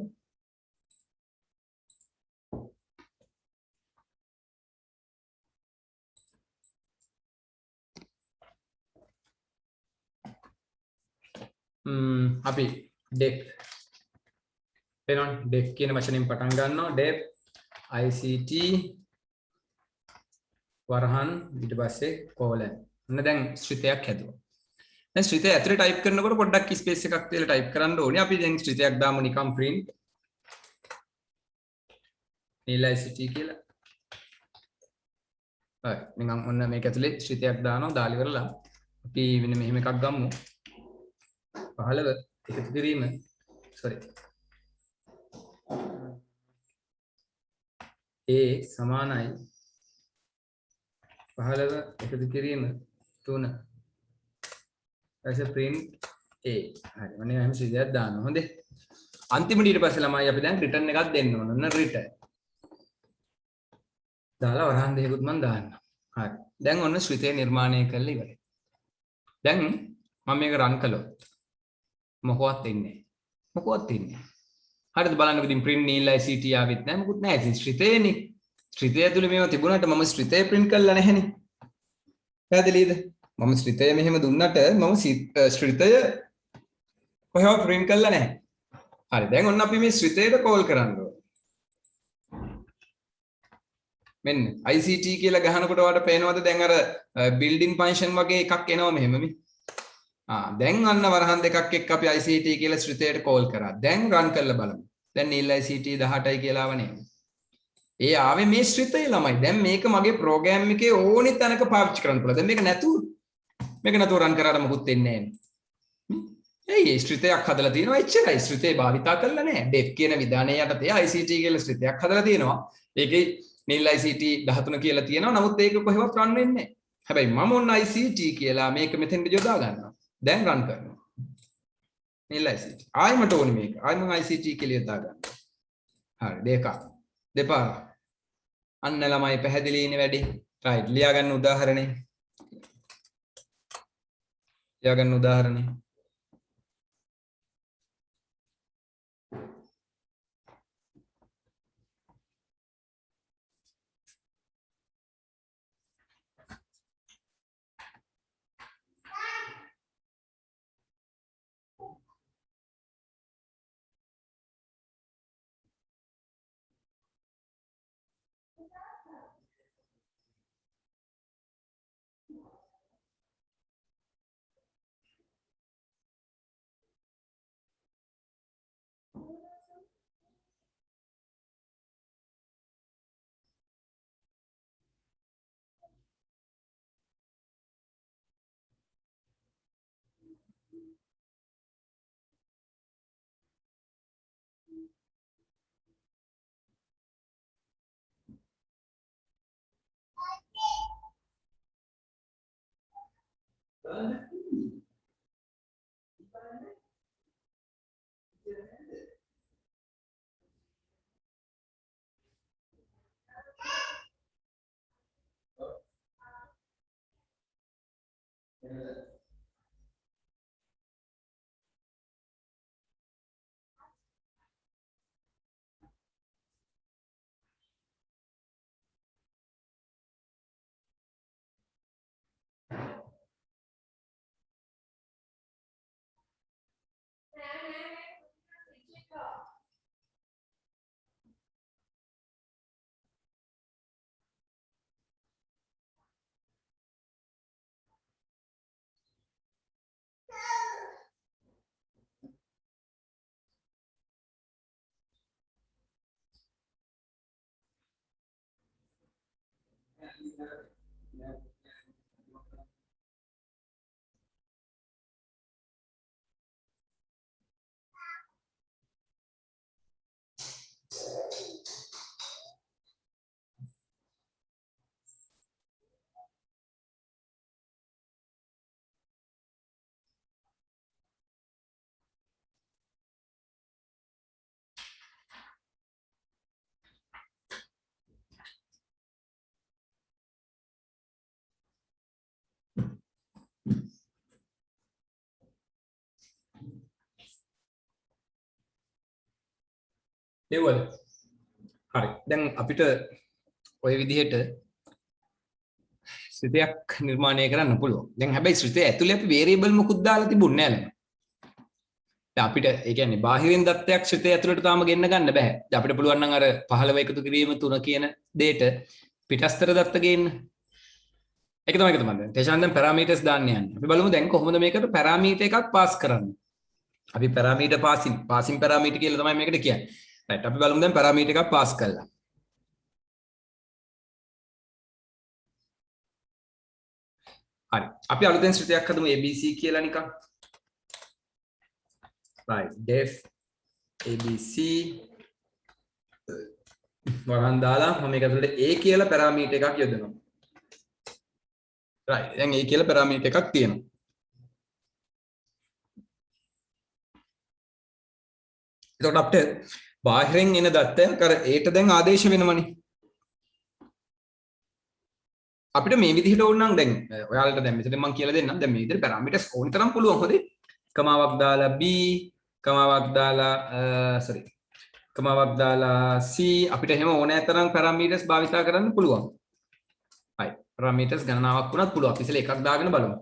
අපි def එනොන් def කියන වචنين පටන් ගන්නවා. def ICT වරහන් ඊට පස්සේ colon. ඔන්න දැන් ශ්‍රිතයක් හැදුවා. දැන් ශ්‍රිතය ඇතුලේ ටයිප් කරනකොට පොඩ්ඩක් ස්පේස් එකක් තියලා ටයිප් කරන්න ඕනේ. අපි දැන් ශ්‍රිතයක් දාමු නිකන් print nil ICT කියලා. හරි. නිකන් ඔන්න මේක ඇතුලේ ශ්‍රිතයක් දානවා. දාලි කරලා අපි මෙන්න මෙහෙම එකක් ගමු. 15 එකතු කිරීම sorry a සමානයි 15 එකතු කිරීම 3 ඊට print a හරි ඔන්න එහෙම සිද්ධියක් දානවා හොඳේ අන්තිමට ඊට පස්සේ ළමයි අපි දැන් රිටර්න් එකක් දෙන්න ඕන ඔන්න රිටර්න් දාලා වරහන් දෙකකුත් මම දාන්නම් හරි දැන් ඔන්න ශ්‍රිතේ නිර්මාණය කරලා ඉවරයි දැන් මම මේක රන් කළොත් මොකවත් ඉන්නේ මොකවත් ඉන්නේ හරිද බලන්න ඉතින් print nil ICT ආවෙත් නැහැ මොකුත් නැහැ ඉතින් ශ්‍රිතේනේ ශ්‍රිතය ඇතුලේ මේවා තිබුණාට මම ශ්‍රිතේ print කළා නැහෙනේ පැහැදිලිද මම ශ්‍රිතය මෙහෙම දුන්නට මම ශ්‍රිතය කොහෙවත් print කළා නැහැ හරි දැන් ඔන්න අපි මේ ශ්‍රිතේට call කරන්න ඕනේ මෙන්න ICT කියලා ගහනකොට ඔයාලට පේනවද දැන් අර building function වගේ එකක් එනවා මෙහෙම මේ දැන් අන්න වරහන් දෙකක් එක්ක අපි ICT කියලා ශ්‍රිතයට කෝල් කරා. දැන් රන් කරලා බලමු. දැන් nil ICT 18යි කියලා ආවනේ. ඒ ආවේ මේ ශ්‍රිතේ ළමයි. දැන් මේක මගේ ප්‍රෝග්‍රෑම් එකේ ඕනි තැනක පාවිච්චි කරන්න පුළුවන්. දැන් මේක නැතුව රන් කරාට මොකුත් වෙන්නේ නැහැ. ඒ ශ්‍රිතයක් හදලා තියෙනවා එච්චරයි. ශ්‍රිතේ භාවිතා කරලා නැහැ. def කියන විධානය යටතේ ICT කියලා ශ්‍රිතයක් හදලා තියෙනවා. ඒකේ nil ICT 13 කියලා තියෙනවා. නමුත් ඒක කොහෙවත් රන් වෙන්නේ නැහැ. හැබැයි මම ඔන්න ICT කියලා මේක මෙතෙන්ට යොදා ගන්නවා. දැන් රන් කරනවා nil ICT ආයෙමට ඕනේ මේක ආයෙ මම ICT කියලා යොදා ගන්නවා හරි දෙපාර අන්න ළමයි පැහැදිලි ඉන්නේ වැඩි රයිට් ලියා ගන්න උදාහරණේ ඒවල හරි දැන් අපිට ඔය විදිහට ශ්‍රිතයක් නිර්මාණය කරන්න පුළුවන්. දැන් හැබැයි ශ්‍රිතය ඇතුලේ අපි වේරියබල් මොකුත් දාලා තිබුණේ නැහැ. දැන් අපිට ඒ කියන්නේ බාහිරින් දත්තයක් ශ්‍රිතය ඇතුලට තාම ගෙන්න ගන්න බෑ. දැන් අපිට පුළුවන් නම් අර 15 එකතු කිරීම 3 කියන දෙයට පිටස්තර දත්ත ගේන්න. ඒක තමයි දැන්. තේෂාන් දැන් පැරාමීටර්ස් දාන්න යන්නේ. අපි බලමු දැන් කොහොමද මේකට පැරාමීටර් එකක් පාස් කරන්නේ. අපි පැරාමීටර් පාසින් පැරාමීටර් කියලා තමයි මේකට කියන්නේ. රයිට් අපි බලමු දැන් පැරාමීටර් එකක් පාස් කළා. හරි. අපි අලුතෙන් ශ්‍රිතයක් හදමු ABC කියලා නිකන්. right def ABC වරන් දාලා මම මේක ඇතුළේ A කියලා පැරාමීටර් එකක් යොදනවා. right දැන් A කියලා පැරාමීටර් එකක් තියෙනවා. එතකොට අපිට බාහිරින් එන දත්තයක් අර Aට දැන් ආදේශ වෙනවනේ. අපිට මේ විදිහට ඕන නම් දැන් ඔයාලට දැන් මෙතන මම කියලා දෙන්නම්. දැන් මේ විදිහට පැරාමීටර්ස් ඕන තරම් පුළුවන් හොදේ. කමාවක් දාලා B කමාවක් දාලා sorry කමාවක් දාලා C අපිට එහෙම ඕනෑ තරම් පැරාමීටර්ස් භාවිතා කරන්න පුළුවන්. හරි. පැරාමීටර්ස් ගණනාවක් වුණත් පුළුවන්. අපි ඉතින් එකක් දාගෙන බලමු.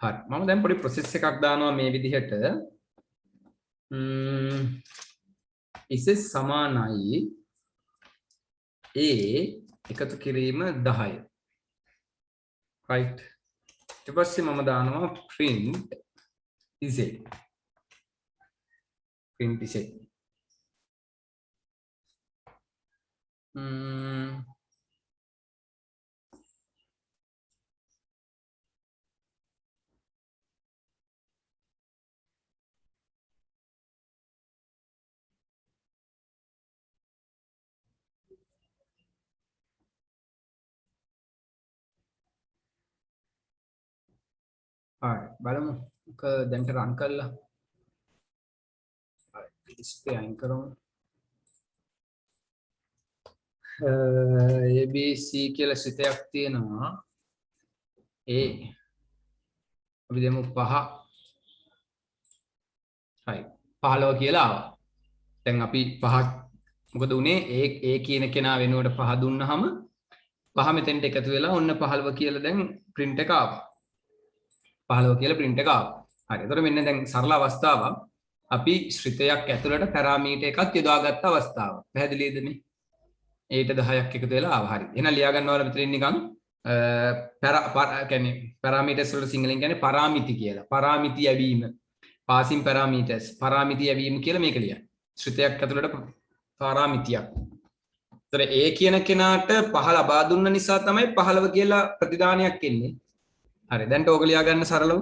හරි. මම දැන් පොඩි ප්‍රොසෙස් එකක් දානවා මේ විදිහට. is සමානයි A එකතු කිරීම 10. right. ඊට පස්සේ මම දානවා print is A. print is A. හරි බලමු ඒක දැන්ට රන් කරලා හරි ඩිස්ප්ලේ අයින් කරමු ABC කියලා ශ්‍රිතයක් තියෙනවා A අපි දෙමු 5 හරි 15 කියලා ආවා දැන් අපි 5 මොකද උනේ A කියන කෙනා වෙනුවට 5 දුන්නාම 5 මෙතෙන්ට එකතු වෙලා ඔන්න 15 කියලා දැන් print එක ආවා 15 කියලා print එක ආවා. හරි. එතකොට මෙන්න දැන් සරල අවස්ථාවක්. අපි ශ්‍රිතයක් ඇතුළට පැරාමීටර් එකක් යොදාගත්ත අවස්ථාව. පැහැදිලිද මේ? 8 10ක් එකතු වෙලා ආවා. හරි. එහෙනම් ලියා ගන්නවා මෙතනින් නිකන් කියන්නේ පැරාමීටර්ස් වල සිංහලෙන් කියන්නේ පරාමිති කියලා. පරාමිති යැවීම. පාසින් පැරාමීටර්ස්. පරාමිති යැවීම කියලා මේක ලියන්න. ශ්‍රිතයක් ඇතුළට පරාමිතියක්. එතකොට A කියන කෙනාට 5 ලබා දුන්න නිසා තමයි 15 කියලා ප්‍රතිදානයක් එන්නේ. හරි දැන් ඕක ලියා ගන්න සරලව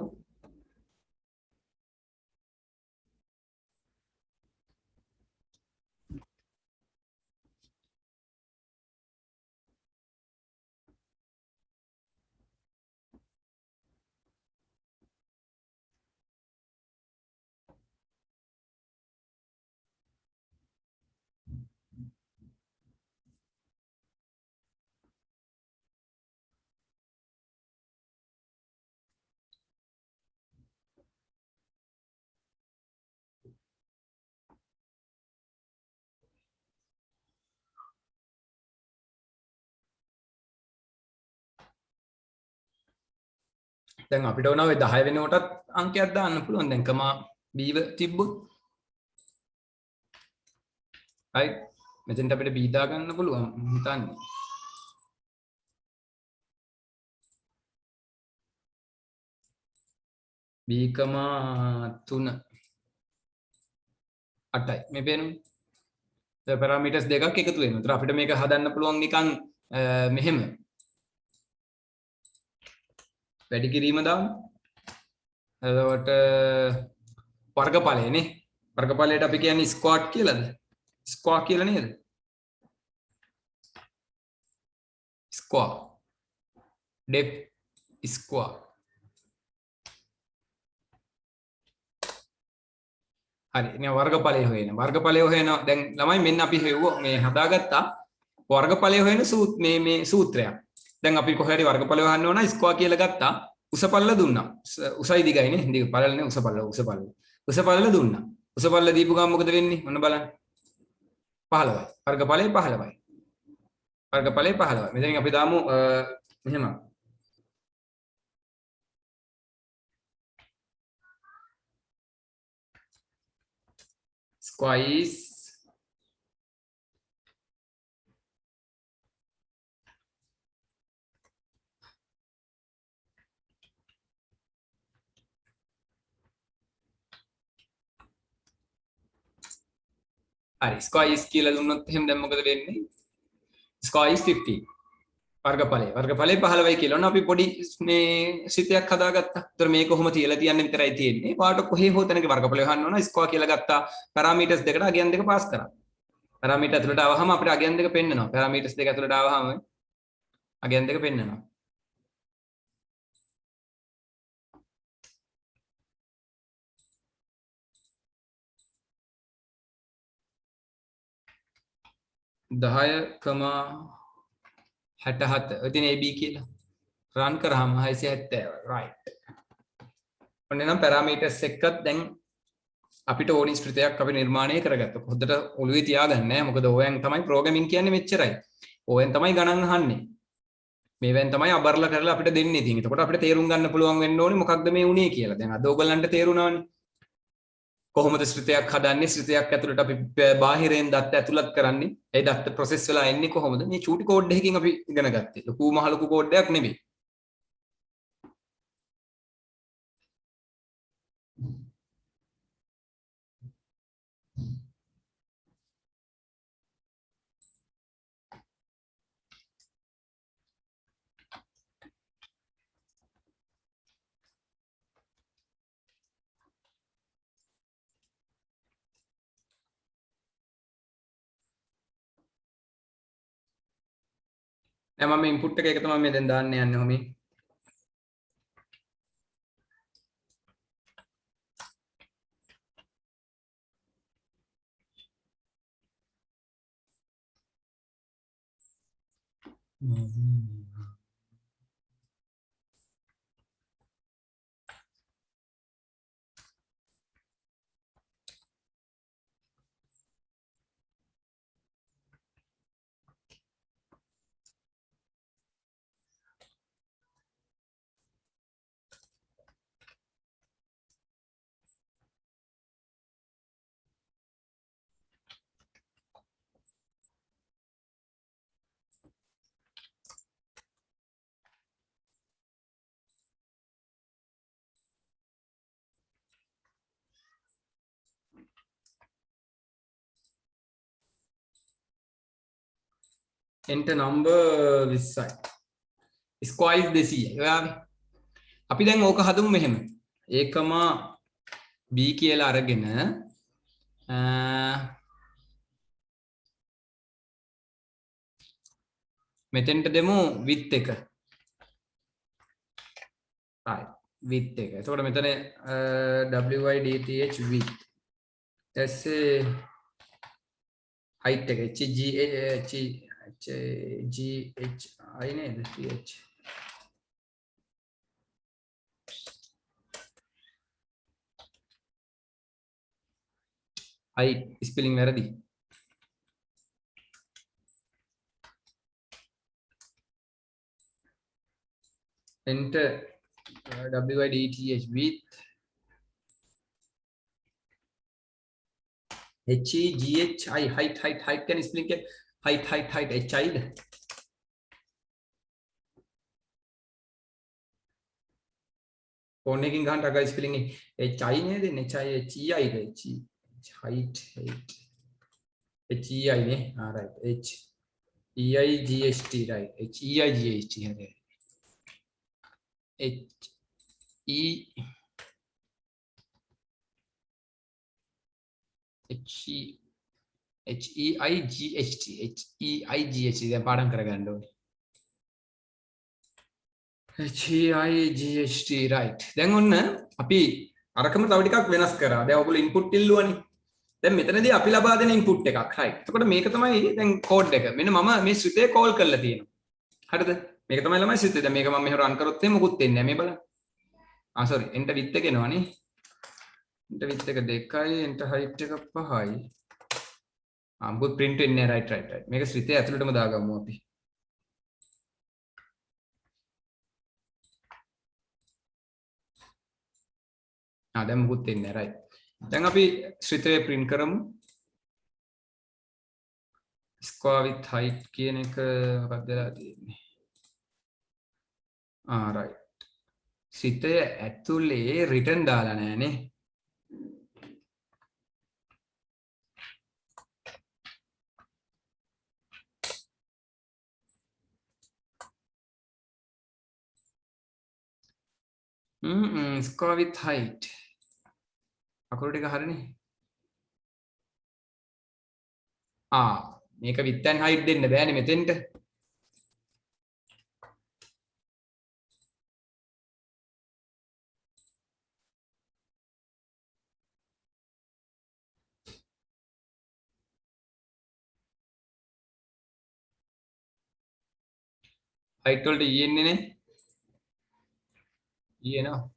දැන් අපිට ඕන ඔය 10 වෙනකොටත් අංකයක් දාන්න පුළුවන්. දැන් කමා b තිබ්බොත් right මෙතෙන්ට අපිට b දා ගන්න පුළුවන් හිතන්නේ. b 3 8යි මේ පේනවා. පැරාමීටර්ස් දෙකක් එකතු වෙනවා. ඒතර අපිට මේක හදන්න පුළුවන් නිකන් මෙහෙම වැඩි කිරීම දාමු. එතකොට වර්ගඵලයනේ. වර්ගඵලයට අපි කියන්නේ ස්ක්වාට් කියලාද? ස්ක්වා කියලා නේද? ස්ක්වා. ඩෙප් ස්ක්වා. හරි. ඉතින් වර්ගඵලය හොයන. වර්ගඵලය හොයන දැන් ළමයි මෙන්න අපි හෙව්ව මේ හදාගත්තා වර්ගඵලය හොයන මේ සූත්‍රයක්. දැන් අපි කොහේ හරි වර්ගඵලය හොයන්න ඕන ස්ක්වා කියලා ගත්තා. උස පල්ල දුන්නා. උසයි දිගයිනේ. දිග පළලනේ උස පල්ල. උස පල්ල දුන්නා. උස පල්ල දීපු ගමන් මොකද වෙන්නේ? ඔන්න බලන්න. 15යි. වර්ගඵලය 15යි. වර්ගඵලය 15යි. මෙතනින් අපි දාමු මෙහෙම. Square is හරි square is කියලා දුන්නොත් එහෙනම් දැන් මොකද වෙන්නේ? Square is 50. වර්ගඵලය 15යි කියලා. ඔන්න අපි පොඩි මේ සිතයක් හදාගත්තා. ඒතර මේක කොහොම තියලා තියන්න විතරයි තියෙන්නේ. පාට කොහේ හෝ තැනක වර්ගඵලය හොයන්න ඕන. ස්ක්වාර් කියලා ගත්තා. පැරාමීටර්ස් දෙකට අගයන් දෙක පාස් කරා. පැරාමීටර් ඇතුළට ආවහම අපිට අගයන් දෙක පෙන්නනවා. පැරාමීටර්ස් දෙක ඇතුළට ආවහම අගයන් දෙක පෙන්නනවා. දහය කමා 67 ඉතින් AB කියලා රන් කරාම 670 right ඔන්න නම් පැරාමීටර්ස් එක්කත් දැන් අපිට ඕනි ස්පෘතයක් අපි නිර්මාණය කරගත්තා. හොඳට ඔළුවේ තියාගන්න නෑ මොකද ඕයන් තමයි ප්‍රෝග්‍රෑමින් කියන්නේ මෙච්චරයි. ඕයන් තමයි ගණන් අහන්නේ. මේවෙන් තමයි අබර්ලා කරලා අපිට දෙන්නේ. ඉතින් එතකොට අපිට තේරුම් ගන්න පුළුවන් වෙන්න ඕනේ මොකක්ද මේ උනේ කියලා. දැන් අද ඔයගලන්ට තේරුණානේ. කොහොමද ස්ෘතයක් හදන්නේ ස්ෘතයක් ඇතුළට අපි බාහිරයෙන් දත්ත ඇතුළත් කරන්නේ ඒ දත්ත ප්‍රොසෙස් වෙලා එන්නේ කොහොමද මේ චූටි කෝඩ් එකකින් අපි ඉගෙන ගත්තේ ලොකු මහ ලොකු කෝඩ් එකක් නෙමෙයි දැන් මම ඉන්පුට් එක තමයි මේ දැන් දාන්න යන්නේ ඔහොමයි enter number 20යි square 200යි ඔයාගේ අපි දැන් ඕක හදමු මෙහෙම ඒකම b කියලා අරගෙන මෙතෙන්ට දෙමු width එක right width එක එතකොට මෙතන width width ඊටසේ height එක h I නේද h height spelling වැරදි enter WIDTH with HEGHI height can spelling के height HI कोने की घंटा का स्पेलिंग HI ने दे HI HEI का height HEI ने हाँ right HEIGHT right HEIGHT है HEIGHT දැන් පාඩම් කරගන්න ඕනේ HEIGHT right දැන් ඔන්න අපි අරකම තව ටිකක් වෙනස් කරා දැන් ඔයගොල්ලෝ ඉන්පුට් ඉල්ලුවනේ දැන් මෙතනදී අපි ලබා දෙන ඉන්පුට් එකක් right එතකොට මේක තමයි දැන් කෝඩ් එක මෙන්න මම මේ ශ්‍රිතේ කෝල් කරලා තියෙනවා හරිද මේක තමයි ළමයි ශ්‍රිතේ දැන් මේක මම මෙහෙම රන් කරොත් එහෙම මොකුත් වෙන්නේ නැහැ මේ බලන්න sorry enter width එක එනවනේ enter width එක 2යි enter height එක 5යි මොකුත් print වෙන්නේ නැහැ right මේක ශ්‍රිතේ ඇතුළටම දාගමු අපි දැන් මොකුත් වෙන්නේ නැහැ right දැන් අපි ශ්‍රිතේ print කරමු square with height කියන එක මොකක්ද වෙලා තියෙන්නේ right ශ්‍රිතේ ඇතුලේ return දාලා නැහනේ square with height අකුරු ටික හරිනේ මේක width and height දෙන්න බෑනේ මෙතෙන්ට height වලට e එන්නේ නේ e එනවා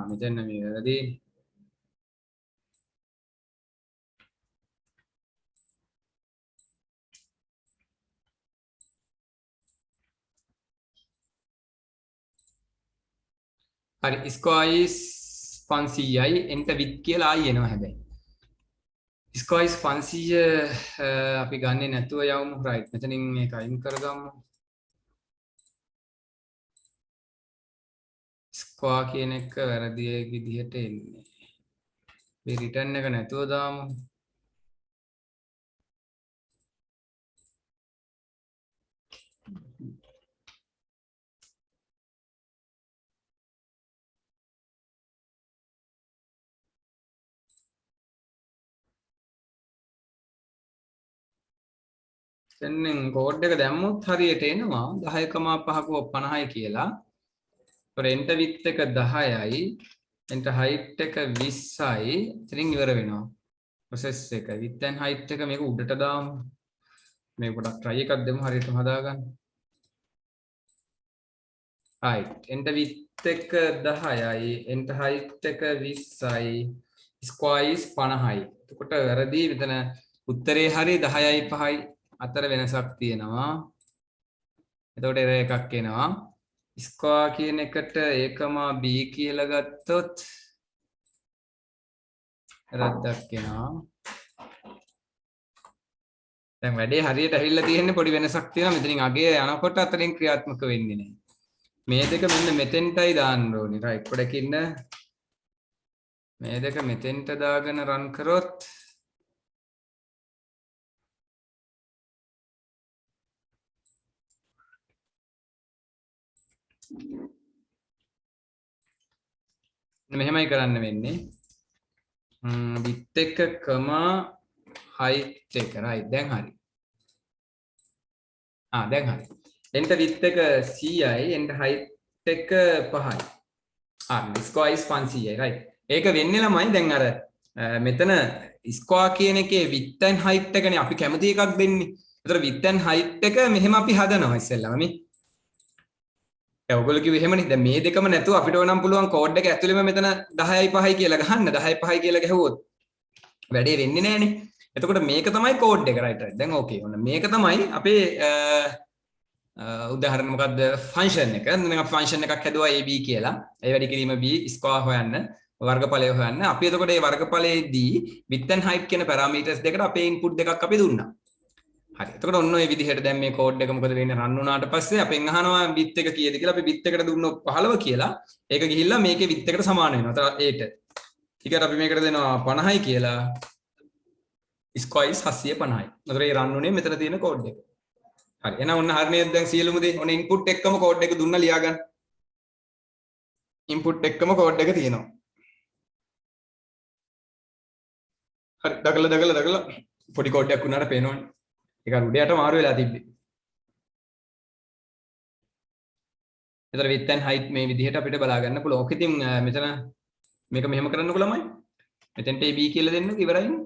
මෙතන මේ වැරදි හරි square is 500යි enter width කියලා ආයෙ එනවා හැබැයි square is 500 අපි ගන්නෙ නැතුව යවමු right මෙතනින් මේක අයින් කරගමු square කියන එක වැරදි විදිහට එන්නේ මේ return එක නැතුව දාමු දැන් කෝඩ් එක දැම්මොත් හරියට එනවා 10,5ක 50යි කියලා. ඒතර enter width එක 10යි, enter height එක 20යි. ඉතින් ඉවර වෙනවා. process එක. width and height එක මේක උඩට දාමු. මේක පොඩක් try එකක් දෙමු හරියට හදාගන්න. right. enter width එක 10යි, enter height එක 20යි, square is 50යි. එතකොට වැරදි මෙතන උත්තරේ හරිය 10යි 5යි අතර වෙනසක් තියෙනවා. එතකොට error එකක් එනවා. square කියන එකට a, b කියලා ගත්තොත් රද්දක් එනවා. දැන් වැඩේ හරියට ඇවිල්ලා තියෙන්නේ පොඩි වෙනසක් තියෙනවා. මෙතනින් අගේ යනකොට අතරින් ක්‍රියාත්මක වෙන්නේ නැහැ. මේ දෙක මෙන්න මෙතෙන්ටයි දාන්න ඕනේ. right. පොඩකින් මේ දෙක මෙතෙන්ට දාගෙන run කරොත් මෙහෙමයි කරන්න වෙන්නේ. width එක height එක right දැන් හරි. දැන් හරි. end width එක 100යි end height එක 5යි. square is 500යි right. ඒක වෙන්නේ ළමයි දැන් අර මෙතන square කියන එකේ width and height එකනේ අපි කැමති එකක් දෙන්නේ. ඒතර width and height එක මෙහෙම අපි හදනවා ඉස්සෙල්ලාම මේ. ඔයගොල්ලෝ කිව්වේ එහෙමනේ. දැන් මේ දෙකම නැතුව අපිට ඕනම් පුළුවන් කෝඩ් එක ඇතුළෙම මෙතන 10යි 5යි කියලා ගහන්න. 10යි 5යි කියලා ගැහුවොත් වැඩේ වෙන්නේ නැහනේ. එතකොට මේක තමයි කෝඩ් එක right right. දැන් ඕකේ. ඔන්න මේක තමයි අපේ උදාහරණ මොකද්ද ෆන්ක්ෂන් එක. දැන් අපි ෆන්ක්ෂන් එකක් හැදුවා ab කියලා. ඒ වැඩි කිරීම b ස්ක්වයර් හොයන්න, වර්ගඵලය හොයන්න. අපි එතකොට මේ වර්ගඵලයේදී width and height කියන පැරාමීටර්ස් දෙකට අපේ ඉන්පුට් දෙකක් අපි දුන්නා. හරි. එතකොට ඔන්න ඔය විදිහට දැන් මේ කෝඩ් එක මොකද වෙන්නේ රන් වුණාට පස්සේ අපෙන් අහනවා width එක කීයද කියලා. අපි width එකට දුන්නොත් 15 කියලා. ඒක ගිහිල්ලා මේකේ width එකට සමාන වෙනවා. එතන 8. ඊකට අපි මේකට දෙනවා 50යි කියලා. square is 750යි. එතකොට මේ රන් උනේ මෙතන තියෙන කෝඩ් එක. හරි. එහෙනම් ඔන්න හරියද දැන් සියලුම දේ ඔන්න ඉන්පුට් එක්කම කෝඩ් එක දුන්නා ලියා ගන්න. ඉන්පුට් එක්කම කෝඩ් එක තියෙනවා. හරි. දකලා පොඩි කෝඩ් එකක් වුණාට පේනවනේ. ඒක උඩයට මාරු වෙලා තිබ්බේ. එතන width and height මේ විදිහට අපිට බලා ගන්න පුළුවන්. ඔක ඉතින් මෙතන මේක මෙහෙම කරන්නකො ළමයි. මෙතෙන්ට AB කියලා දෙන්නකො ඉවරයිනේ.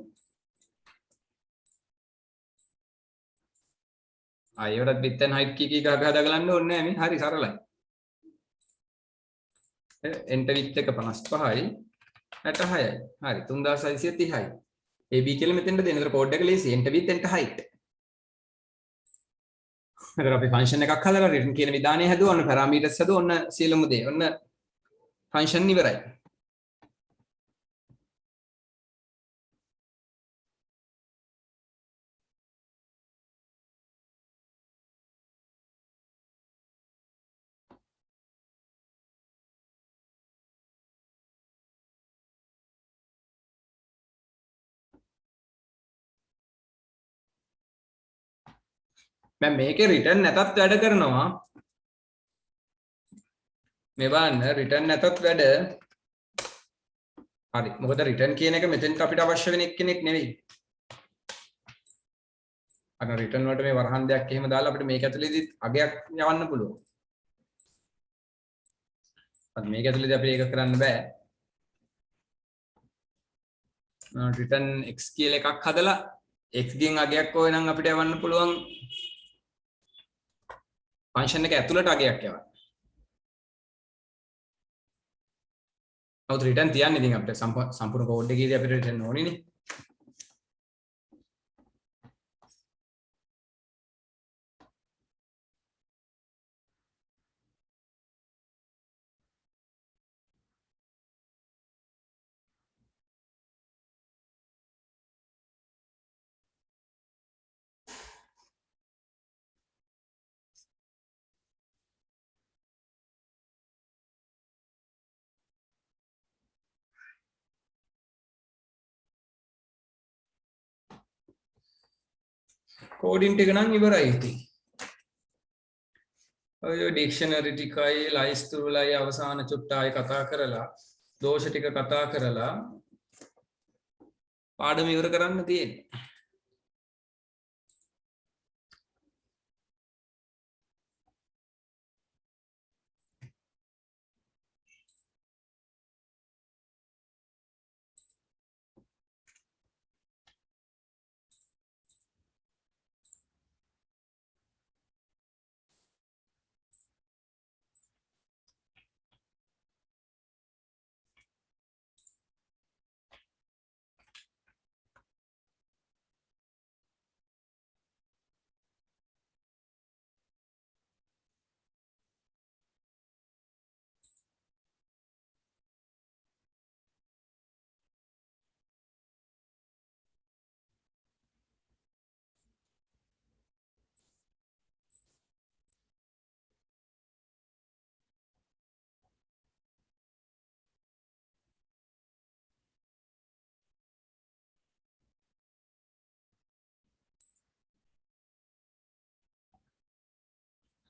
ආයෙත් width and height කී ගහ දාගලන්න ඕනේ නැහැ මේ. හරි සරලයි. enter width එක 55යි 66යි. හරි 3630යි. AB කියලා මෙතෙන්ට දෙන්න. ඒතර කෝඩ් එක ලේසි. enter width enter height. එතකොට අපි ෆන්ක්ෂන් එකක් හදලා රිටර්න් කියන විධානය හැදුවා. ඔන්න පැරාමීටර්ස් හැදුවා. ඔන්න සියලුම දේ. ඔන්න ෆන්ක්ෂන් ඉවරයි. මම මේකේ රිටර්න් නැතත් වැඩ කරනවා. මේ බලන්න රිටර්න් නැතත් වැඩ. හරි. මොකද රිටර්න් කියන එක මෙතෙන්ට අපිට අවශ්‍ය වෙන එක්කෙනෙක් නෙවෙයි. අර රිටර්න් වලට මේ වරහන් දෙයක් එහෙම දාලා අපිට මේක ඇතුළේදී අගයක් යවන්න පුළුවන්. අද මේක ඇතුළේදී අපිට ඒක කරන්න බෑ. රිටර්න් x කියලා එකක් හදලා x ගෙන් අගයක් ඕන නම් අපිට යවන්න පුළුවන්. ෆන්ක්ෂන් එක ඇතුළට අගයක් යවන්න. නමුත් රිටර්න් තියන්නේ ඉතින් අපිට සම්පූර්ණ කෝඩ් එකේදී අපිට රිටර්න් ඕනේ නේ. කෝඩින් ටික නම් ඉවරයි ඉතින්. ඔය ඩික්ෂනරි ටිකයි ලයිස්තු වලයි අවසාන චුට්ටයි කතා කරලා දෝෂ ටික කතා කරලා පාඩම ඉවර කරන්න තියෙන්නේ.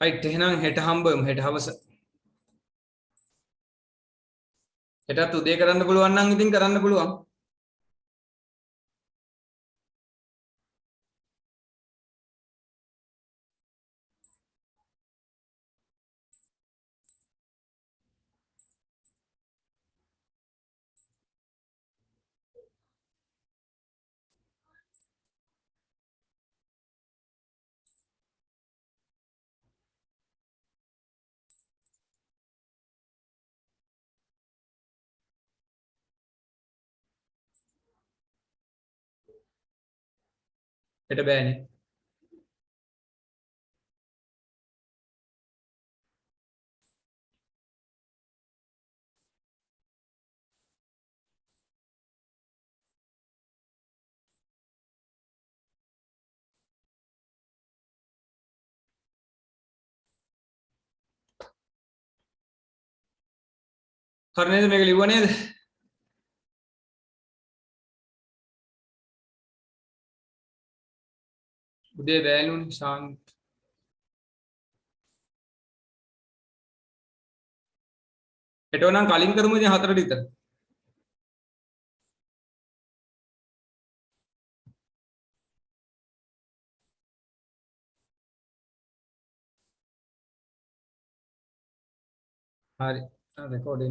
right එහෙනම් හෙට හම්බෙමු හෙට හවස හෙටත් උදේ කරන්න පුළුවන් නම් ඉතින් කරන්න පුළුවන්. හෙට බෑනේ. හරි නේද මේක ලිව්වා නේද? උදේ බෑනුනේ ශාන්ත්. හෙට නම් කලින් කරමු ඉතින් 4ට විතර. හරි. රෙකෝඩින්